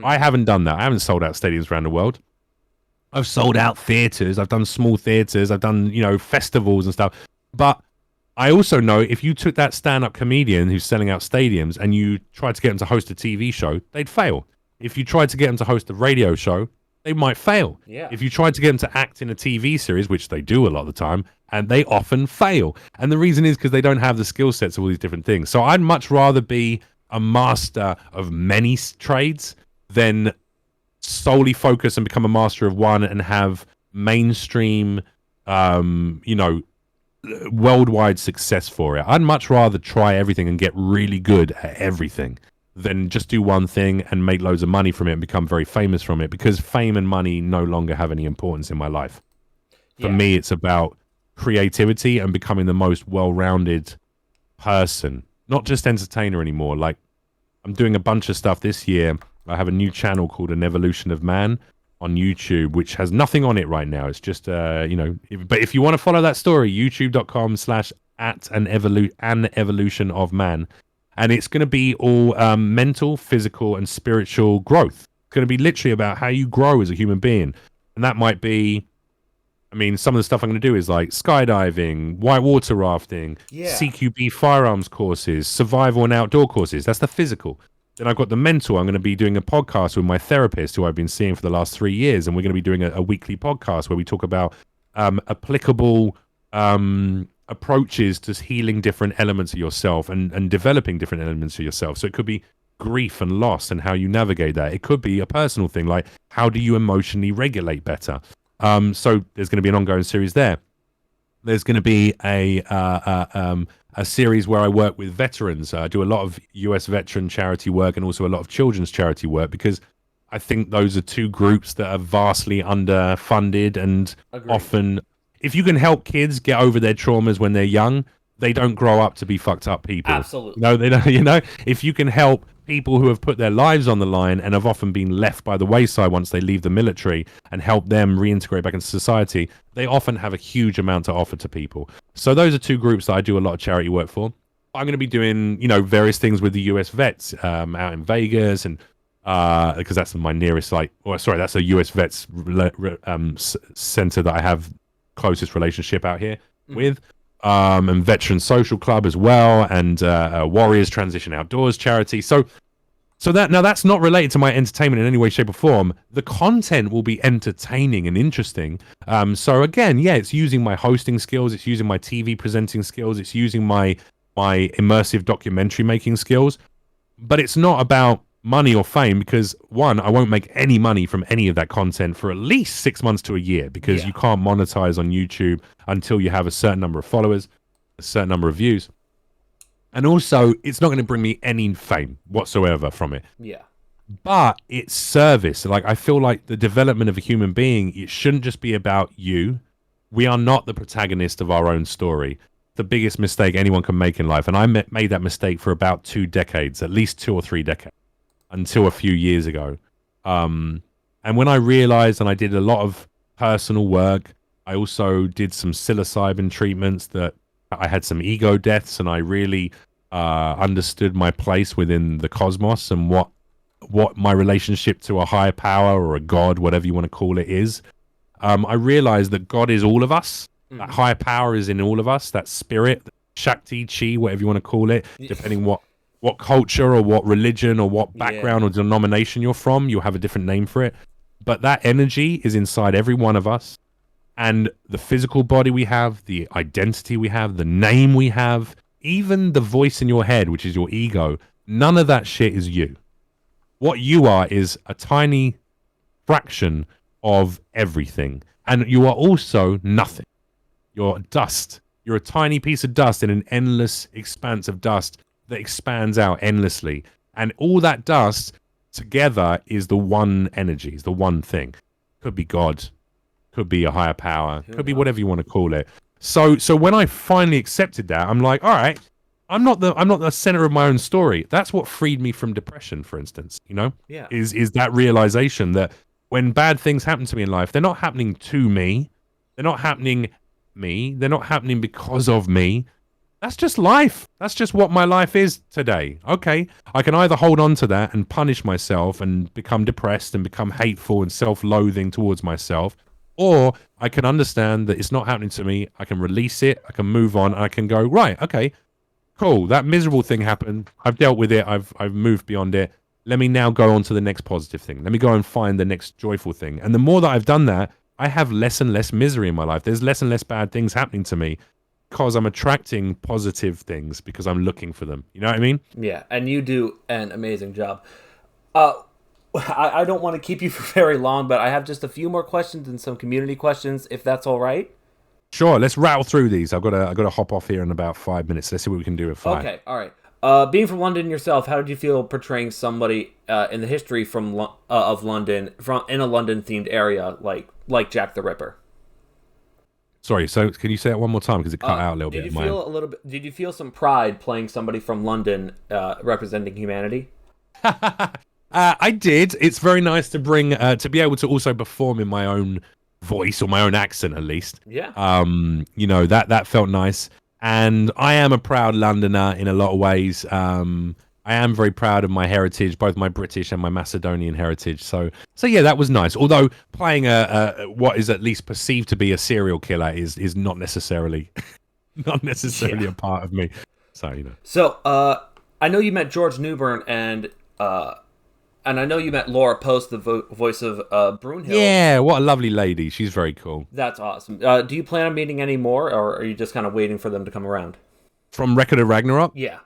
I haven't done that. I haven't sold out stadiums around the world. I've sold out theaters. I've done small theaters. I've done, festivals and stuff. But I also know if you took that stand-up comedian who's selling out stadiums and you tried to get them to host a TV show, they'd fail. If you tried to get them to host a radio show, they might fail. Yeah. If you tried to get them to act in a TV series, which they do a lot of the time, and they often fail. And the reason is because they don't have the skill sets of all these different things. So I'd much rather be a master of many trades than solely focus and become a master of one and have mainstream, worldwide success for it. I'd much rather try everything and get really good at everything than just do one thing and make loads of money from it and become very famous from it, because fame and money no longer have any importance in my life. For me, it's about creativity and becoming the most well-rounded person, not just entertainer anymore. Like, I'm doing a bunch of stuff this year. I have a new channel called An Evolution of Man on YouTube, which has nothing on it right now. It's just, but if you want to follow that story, youtube.com/@an evolution of man. And it's going to be all mental, physical, and spiritual growth. It's going to be literally about how you grow as a human being. And that might be, some of the stuff I'm going to do is like skydiving, whitewater rafting, CQB firearms courses, survival and outdoor courses. That's the physical. Then I've got the mental. I'm going to be doing a podcast with my therapist who I've been seeing for the last 3 years. And we're going to be doing a weekly podcast where we talk about applicable approaches to healing different elements of yourself and developing different elements of yourself. So it could be grief and loss and how you navigate that. It could be a personal thing, like how do you emotionally regulate better? So there's going to be an ongoing series there. There's going to be a series where I work with veterans. I do a lot of US veteran charity work and also a lot of children's charity work, because I think those are two groups that are vastly underfunded and often, if you can help kids get over their traumas when they're young, they don't grow up to be fucked up people. Absolutely. No, they don't. If you can help people who have put their lives on the line and have often been left by the wayside once they leave the military, and help them reintegrate back into society, they often have a huge amount to offer to people. So those are two groups that I do a lot of charity work for. I'm going to be doing, various things with the US vets out in Vegas, and because that's my nearest that's a US vets center that I have closest relationship out here with. And Veteran Social Club as well, and Warriors Transition Outdoors charity. So that's not related to my entertainment in any way, shape, or form. The content will be entertaining and interesting. So again, it's using my hosting skills, it's using my TV presenting skills, it's using my immersive documentary making skills. But it's not about money or fame, because one, I won't make any money from any of that content for at least 6 months to a year, because you can't monetize on YouTube until you have a certain number of followers, a certain number of views. And also, it's not going to bring me any fame whatsoever from it. Yeah. But it's service. Like, I feel like the development of a human being, it shouldn't just be about you. We are not the protagonist of our own story. The biggest mistake anyone can make in life. And I made that mistake for about 2 decades, at least 2 or 3 decades, until a few years ago. And when I realized, and I did a lot of personal work, I also did some psilocybin treatments, that I had some ego deaths, and I really understood my place within the cosmos and what what my relationship to a higher power or a god, whatever you want to call it, is, I realized that God is all of us. That higher power is in all of us. That spirit, Shakti, Chi, whatever you want to call it, depending what culture or what religion or what background or denomination you're from, you'll have a different name for it. But that energy is inside every one of us. And the physical body we have, the identity we have, the name we have, even the voice in your head, which is your ego, none of that shit is you. What you are is a tiny fraction of everything. And you are also nothing. You're dust. You're a tiny piece of dust in an endless expanse of dust that expands out endlessly. And all that dust together is the one energy, is the one thing. Could be God, could be a higher power, could be whatever you want to call it. So when I finally accepted that, I'm like, all right, I'm not the center of my own story. That's what freed me from depression, for instance, you know? Yeah. Is that realization that when bad things happen to me in life, they're not happening to me. They're not happening me. They're not happening because of me. That's just life. That's just what my life is today. Okay, I can either hold on to that and punish myself and become depressed and become hateful and self-loathing towards myself, or I can understand that it's not happening to me. I can release it. I can move on. And I can go, right, okay, cool. That miserable thing happened. I've dealt with it. I've moved beyond it. Let me now go on to the next positive thing. Let me go and find the next joyful thing. And the more that I've done that, I have less and less misery in my life. There's less and less bad things happening to me because I'm attracting positive things because I'm looking for them. You know what I mean? Yeah, and you do an amazing job. I don't want to keep you for very long, but I have just a few more questions and some community questions, if that's all right. Sure, let's rattle through these. I've got to hop off here in about 5 minutes. Let's see what we can do with 5. Okay, all right. Being from London yourself, how did you feel portraying somebody in the history of London in a London-themed area like Jack the Ripper? Sorry, so can you say it one more time because it cut out a little bit? Did you feel some pride playing somebody from London representing humanity? I did. It's very nice to bring to be able to also perform in my own voice or my own accent at least. Yeah. You know, that felt nice. And I am a proud Londoner in a lot of ways. I am very proud of my heritage, both my British and my Macedonian heritage. So yeah, that was nice. Although playing what is at least perceived to be a serial killer is not necessarily a part of me. So you know. So I know you met George Newbern and I know you met Laura Post, the voice of Brunhild. Yeah, what a lovely lady. She's very cool. That's awesome. Do you plan on meeting any more, or are you just kind of waiting for them to come around? From Record of Ragnarok? Yeah.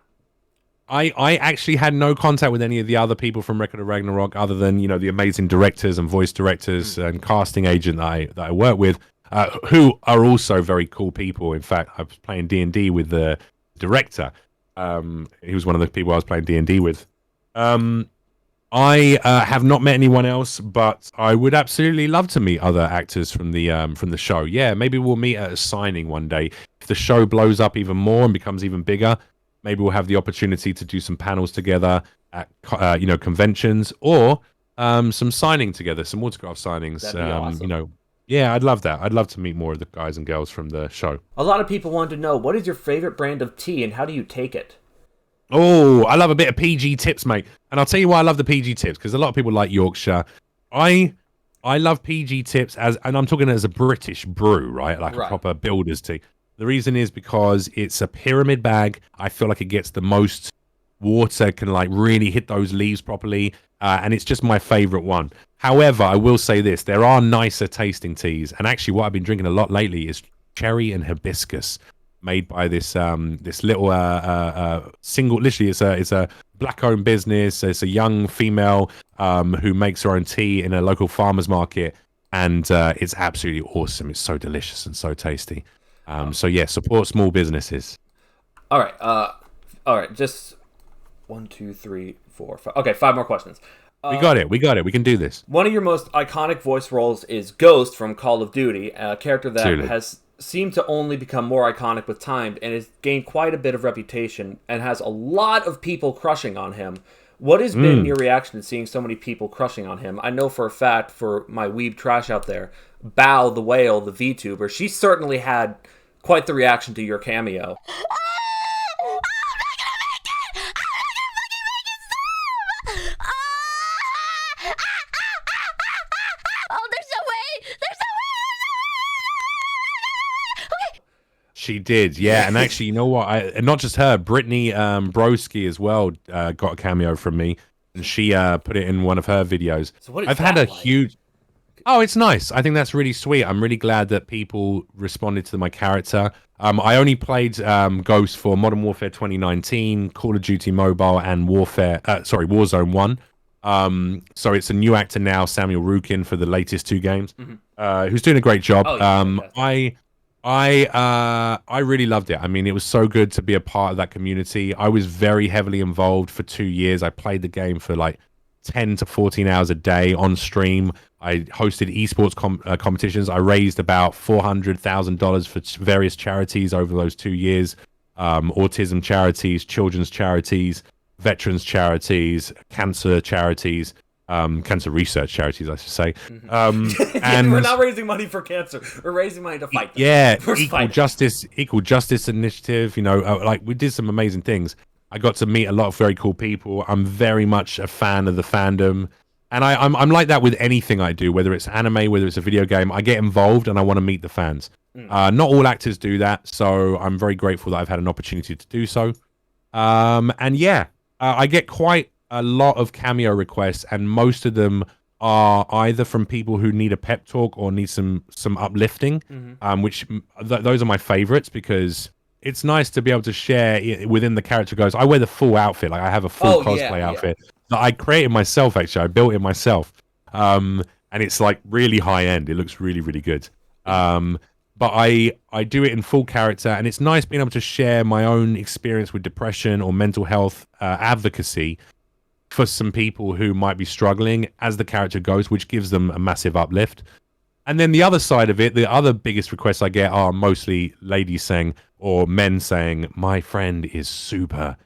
I actually had no contact with any of the other people from Record of Ragnarok other than, you know, the amazing directors and voice directors and casting agent that I work with, who are also very cool people. In fact, I was playing D&D with the director. He was one of the people I was playing D&D with. I have not met anyone else, but I would absolutely love to meet other actors from the show. Yeah, maybe we'll meet at a signing one day. If the show blows up even more and becomes even bigger, maybe we'll have the opportunity to do some panels together at conventions or some signing together, some autograph signings. That'd be awesome. You know, yeah, I'd love that. I'd love to meet more of the guys and girls from the show. A lot of people want to know, what is your favorite brand of tea and how do you take it? Oh, I love a bit of PG tips, mate. And I'll tell you why I love the PG tips, because a lot of people like Yorkshire. I love PG tips and I'm talking as a British brew, right? Like a proper builder's tea. The reason is because it's a pyramid bag. I feel like it gets the most water, can like really hit those leaves properly. And it's just my favorite one. However, I will say this, there are nicer tasting teas. And actually what I've been drinking a lot lately is cherry and hibiscus, made by this little single, literally it's a black owned business. It's a young female who makes her own tea in a local farmer's market, and it's absolutely awesome. It's so delicious and so tasty. So yeah, support small businesses. All right, just 1, 2, 3, 4, 5. Okay, 5 more questions. We got it. We can do this. One of your most iconic voice roles is Ghost from Call of Duty, a character that has seemed to only become more iconic with time and has gained quite a bit of reputation and has a lot of people crushing on him. What has been your reaction to seeing so many people crushing on him? I know for a fact, for my weeb trash out there, Bao the Whale, the VTuber, she certainly had quite the reaction to your cameo. She did, yeah. And actually, you know what? And not just her, Brittany Broski as well got a cameo from me, and she put it in one of her videos. So what is I've that had a like? huge. Oh, it's nice. I think that's really sweet. I'm really glad that people responded to my character. I only played Ghost for Modern Warfare 2019, Call of Duty Mobile, and Warzone 1. So it's a new actor now, Samuel Rukin, for the latest 2 games, who's doing a great job. Oh, yeah, I really loved it. I mean, it was so good to be a part of that community. I was very heavily involved for 2 years. I played the game for like 10 to 14 hours a day on stream. I hosted esports competitions. I raised about $400,000 for various charities over those 2 years. Autism charities, children's charities, veterans charities, cancer charities, cancer research charities, I should say. And we're not raising money for cancer. We're raising money to fight them. Yeah, equal justice initiative. You know, like we did some amazing things. I got to meet a lot of very cool people. I'm very much a fan of the fandom. And I'm like that with anything I do, whether it's anime, whether it's a video game. I get involved and I want to meet the fans. Not all actors do that, so I'm very grateful that I've had an opportunity to do so. And yeah, I get quite a lot of cameo requests, and most of them are either from people who need a pep talk or need some uplifting, which those are my favorites because it's nice to be able to share within the character goes. I wear the full outfit, like I have a full cosplay outfit that I created myself. Actually, I built it myself, and it's like really high end. It looks really, really good. But I do it in full character, and it's nice being able to share my own experience with depression or mental health advocacy for some people who might be struggling as the character goes, which gives them a massive uplift. And then the other side of it, the other biggest requests I get are mostly ladies saying, or men saying, my friend is super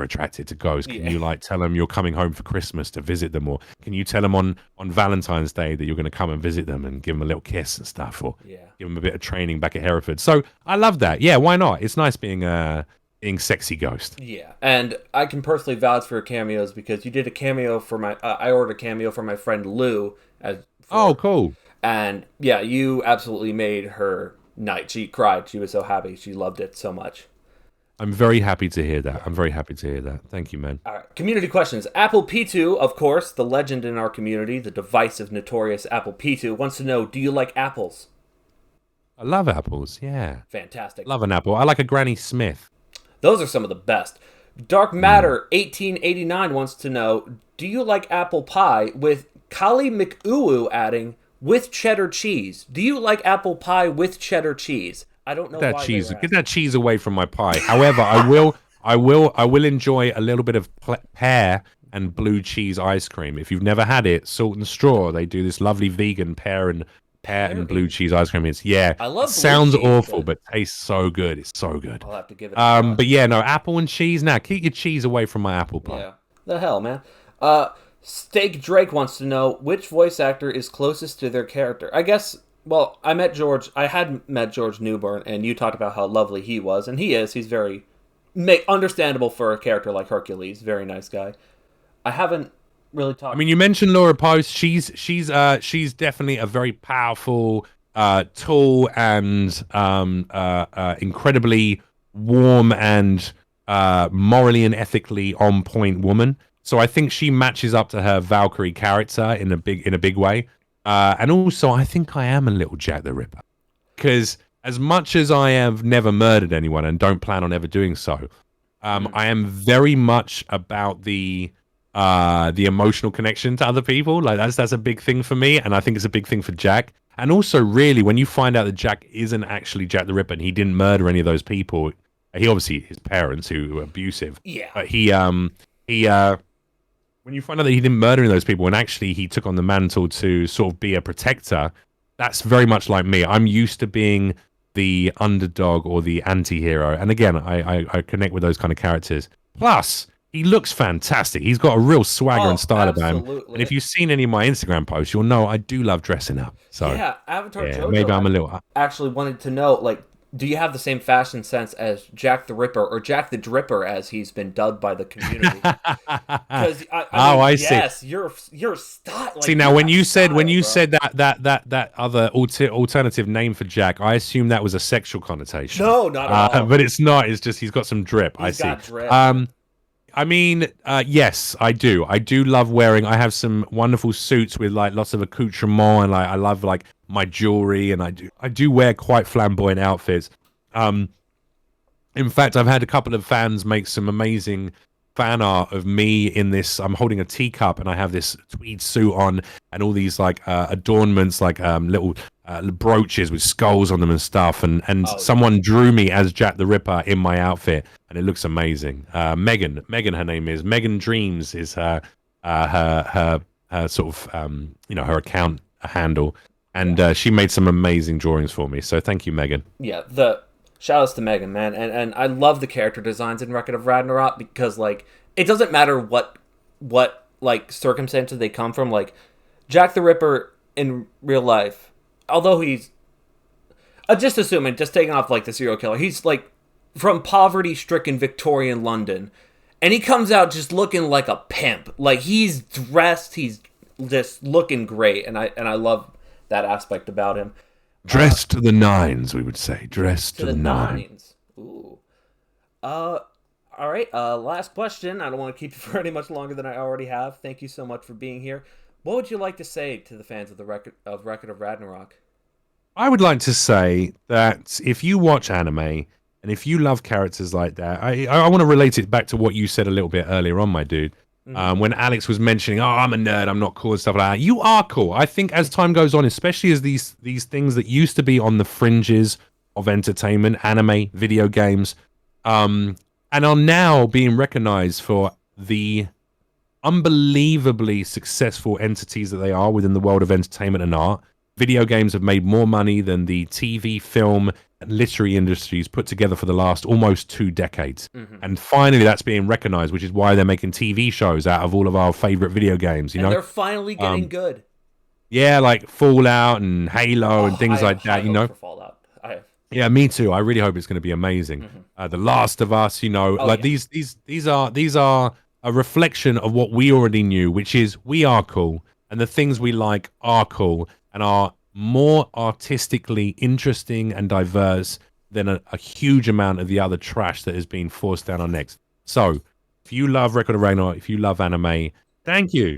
attracted to ghosts. Can you like tell them you're coming home for Christmas to visit them, or can you tell them on Valentine's Day that you're going to come and visit them and give them a little kiss and stuff, or give them a bit of training back at Hereford? So I love that. Yeah, why not? It's nice being sexy ghost. Yeah, and I can personally vouch for cameos because you did a cameo for my. I ordered a cameo for my friend Lou. Oh, cool. And yeah, you absolutely made her night. She cried. She was so happy. She loved it so much. I'm very happy to hear that. I'm very happy to hear that. Thank you, man. All right. Community questions. Apple P2, of course, the legend in our community, the divisive, notorious Apple P2, wants to know, do you like apples? I love apples, yeah. Fantastic. Love an apple. I like a Granny Smith. Those are some of the best. Dark Matter 1889 wants to know, do you like apple pie with Kali McUwu adding, with cheddar cheese? Do you like apple pie with cheddar cheese? I don't know why get that cheese away from my pie. However, I will enjoy a little bit of pear and blue cheese ice cream. If you've never had it, Salt and Straw, they do this lovely vegan pear and blue cheese ice cream. I love. It sounds awful, but tastes so good. It's so good. I'll have to give it a shot. But yeah, no, apple and cheese. Now, keep your cheese away from my apple pie. Yeah, the hell, man. Steak Drake wants to know which voice actor is closest to their character. I guess. Well, I had met George Newbern, and you talked about how lovely he was, and he is. He's very understandable for a character like Hercules. Very nice guy. I haven't really talked. I mean, you mentioned Laura Post. She's definitely a very powerful, tall, and incredibly warm and morally and ethically on point woman. So I think she matches up to her Valkyrie character in a big way. And also, I think I am a little Jack the Ripper, because as much as I have never murdered anyone and don't plan on ever doing so, I am very much about the emotional connection to other people. Like that's a big thing for me, and I think it's a big thing for Jack. And also, really, when you find out that Jack isn't actually Jack the Ripper and he didn't murder any of those people, he obviously his parents who were abusive. Yeah. But when you find out that he didn't murder any of those people and actually he took on the mantle to sort of be a protector, that's very much like me. I'm used to being the underdog or the anti-hero. And again, I connect with those kind of characters. Plus, he looks fantastic. He's got a real swagger and style about him. And if you've seen any of my Instagram posts, you'll know I do love dressing up. So yeah, Avatar Jojo maybe I'm a little... actually wanted to know, like, do you have the same fashion sense as Jack the Ripper, or Jack the Dripper as he's been dubbed by the community? Because I Oh, mean, I see. yes, you're style. See, Like, now you when have you said style, bro. that other alternative name for Jack, I assume that was a sexual connotation. No, not at all. But it's not. It's just he's got some drip. I He's see. got drip. I mean, yes, I do. I do love wearing. I have some wonderful suits with like lots of accoutrement, and like I love like my jewelry, and I do wear quite flamboyant outfits. Um, in fact, I've had a couple of fans make some amazing fan art of me in this. I'm holding a teacup and I have this tweed suit on and all these like adornments, like little brooches with skulls on them and stuff. And Oh yeah. someone drew me as Jack the Ripper in my outfit, and it looks amazing. Megan, her name is Megan Dreams, is her sort of her account handle, and she made some amazing drawings for me. So thank you, Megan. Yeah, the shout outs to Megan, man, and I love the character designs in Record of Ragnarok because like it doesn't matter what like circumstances they come from. Like Jack the Ripper in real life, although he's just taking off like the serial killer, he's like from poverty-stricken Victorian London, and he comes out just looking like a pimp. Like he's dressed, he's just looking great, and I love that aspect about him. Dressed to the nines, we would say. Dressed to the nines. Nines. Ooh. All right. Last question. I don't want to keep you for any much longer than I already have. Thank you so much for being here. What would you like to say to the fans of the Record of Ragnarok? I would like to say that if you watch anime and if you love characters like that, I want to relate it back to what you said a little bit earlier on, my dude. When Alex was mentioning, "Oh, I'm a nerd, I'm not cool," and stuff like that. You are cool. I think as time goes on, especially as these things that used to be on the fringes of entertainment, anime, video games, and are now being recognized for the unbelievably successful entities that they are within the world of entertainment and art. Video games have made more money than the TV, film, and literary industries put together for the last almost 2 decades. And finally, that's being recognized, which is why they're making TV shows out of all of our favorite video games. You And know, they're finally getting good. yeah, like Fallout and Halo and things I like have that. high You hopes know, for Fallout. I have. yeah, me too. I really hope it's going to be amazing. The Last of Us, like Yeah. these are a reflection of what we already knew, which is we are cool, and the things we like are cool, and are more artistically interesting and diverse than a huge amount of the other trash that has been forced down our necks. So, if you love Record of Ragnarok, if you love anime, thank you.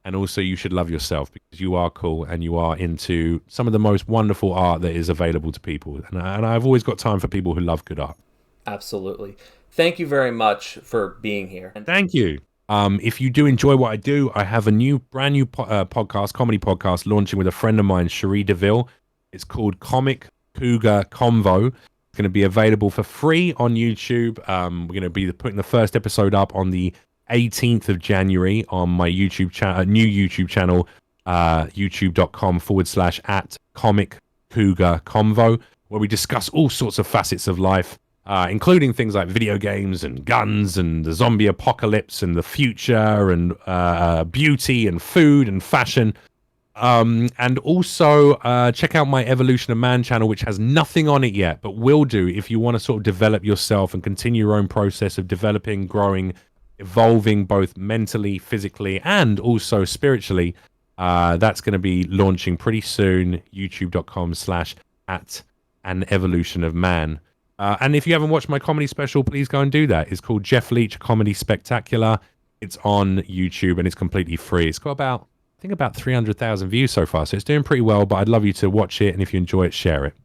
And also, you should love yourself because you are cool and you are into some of the most wonderful art that is available to people. And I've always got time for people who love good art. Absolutely. Thank you very much for being here. And Thank you. If you do enjoy what I do, I have a brand new podcast, comedy podcast, launching with a friend of mine, Cherie DeVille. It's called Comic Cougar Convo. It's going to be available for free on YouTube. We're going to be putting the first episode up on the 18th of January on my YouTube channel, new YouTube channel, youtube.com/at Comic Cougar Convo, where we discuss all sorts of facets of life. Including things like video games and guns and the zombie apocalypse and the future and beauty and food and fashion. And also check out my Evolution of Man channel, which has nothing on it yet, but will do if you want to sort of develop yourself and continue your own process of developing, growing, evolving both mentally, physically, and also spiritually. That's going to be launching pretty soon, youtube.com/at an evolution of man. And if you haven't watched my comedy special, please go and do that. It's called Jeff Leach Comedy Spectacular. It's on YouTube and it's completely free. It's got about 300,000 views so far, so it's doing pretty well, but I'd love you to watch it, and if you enjoy it, share it.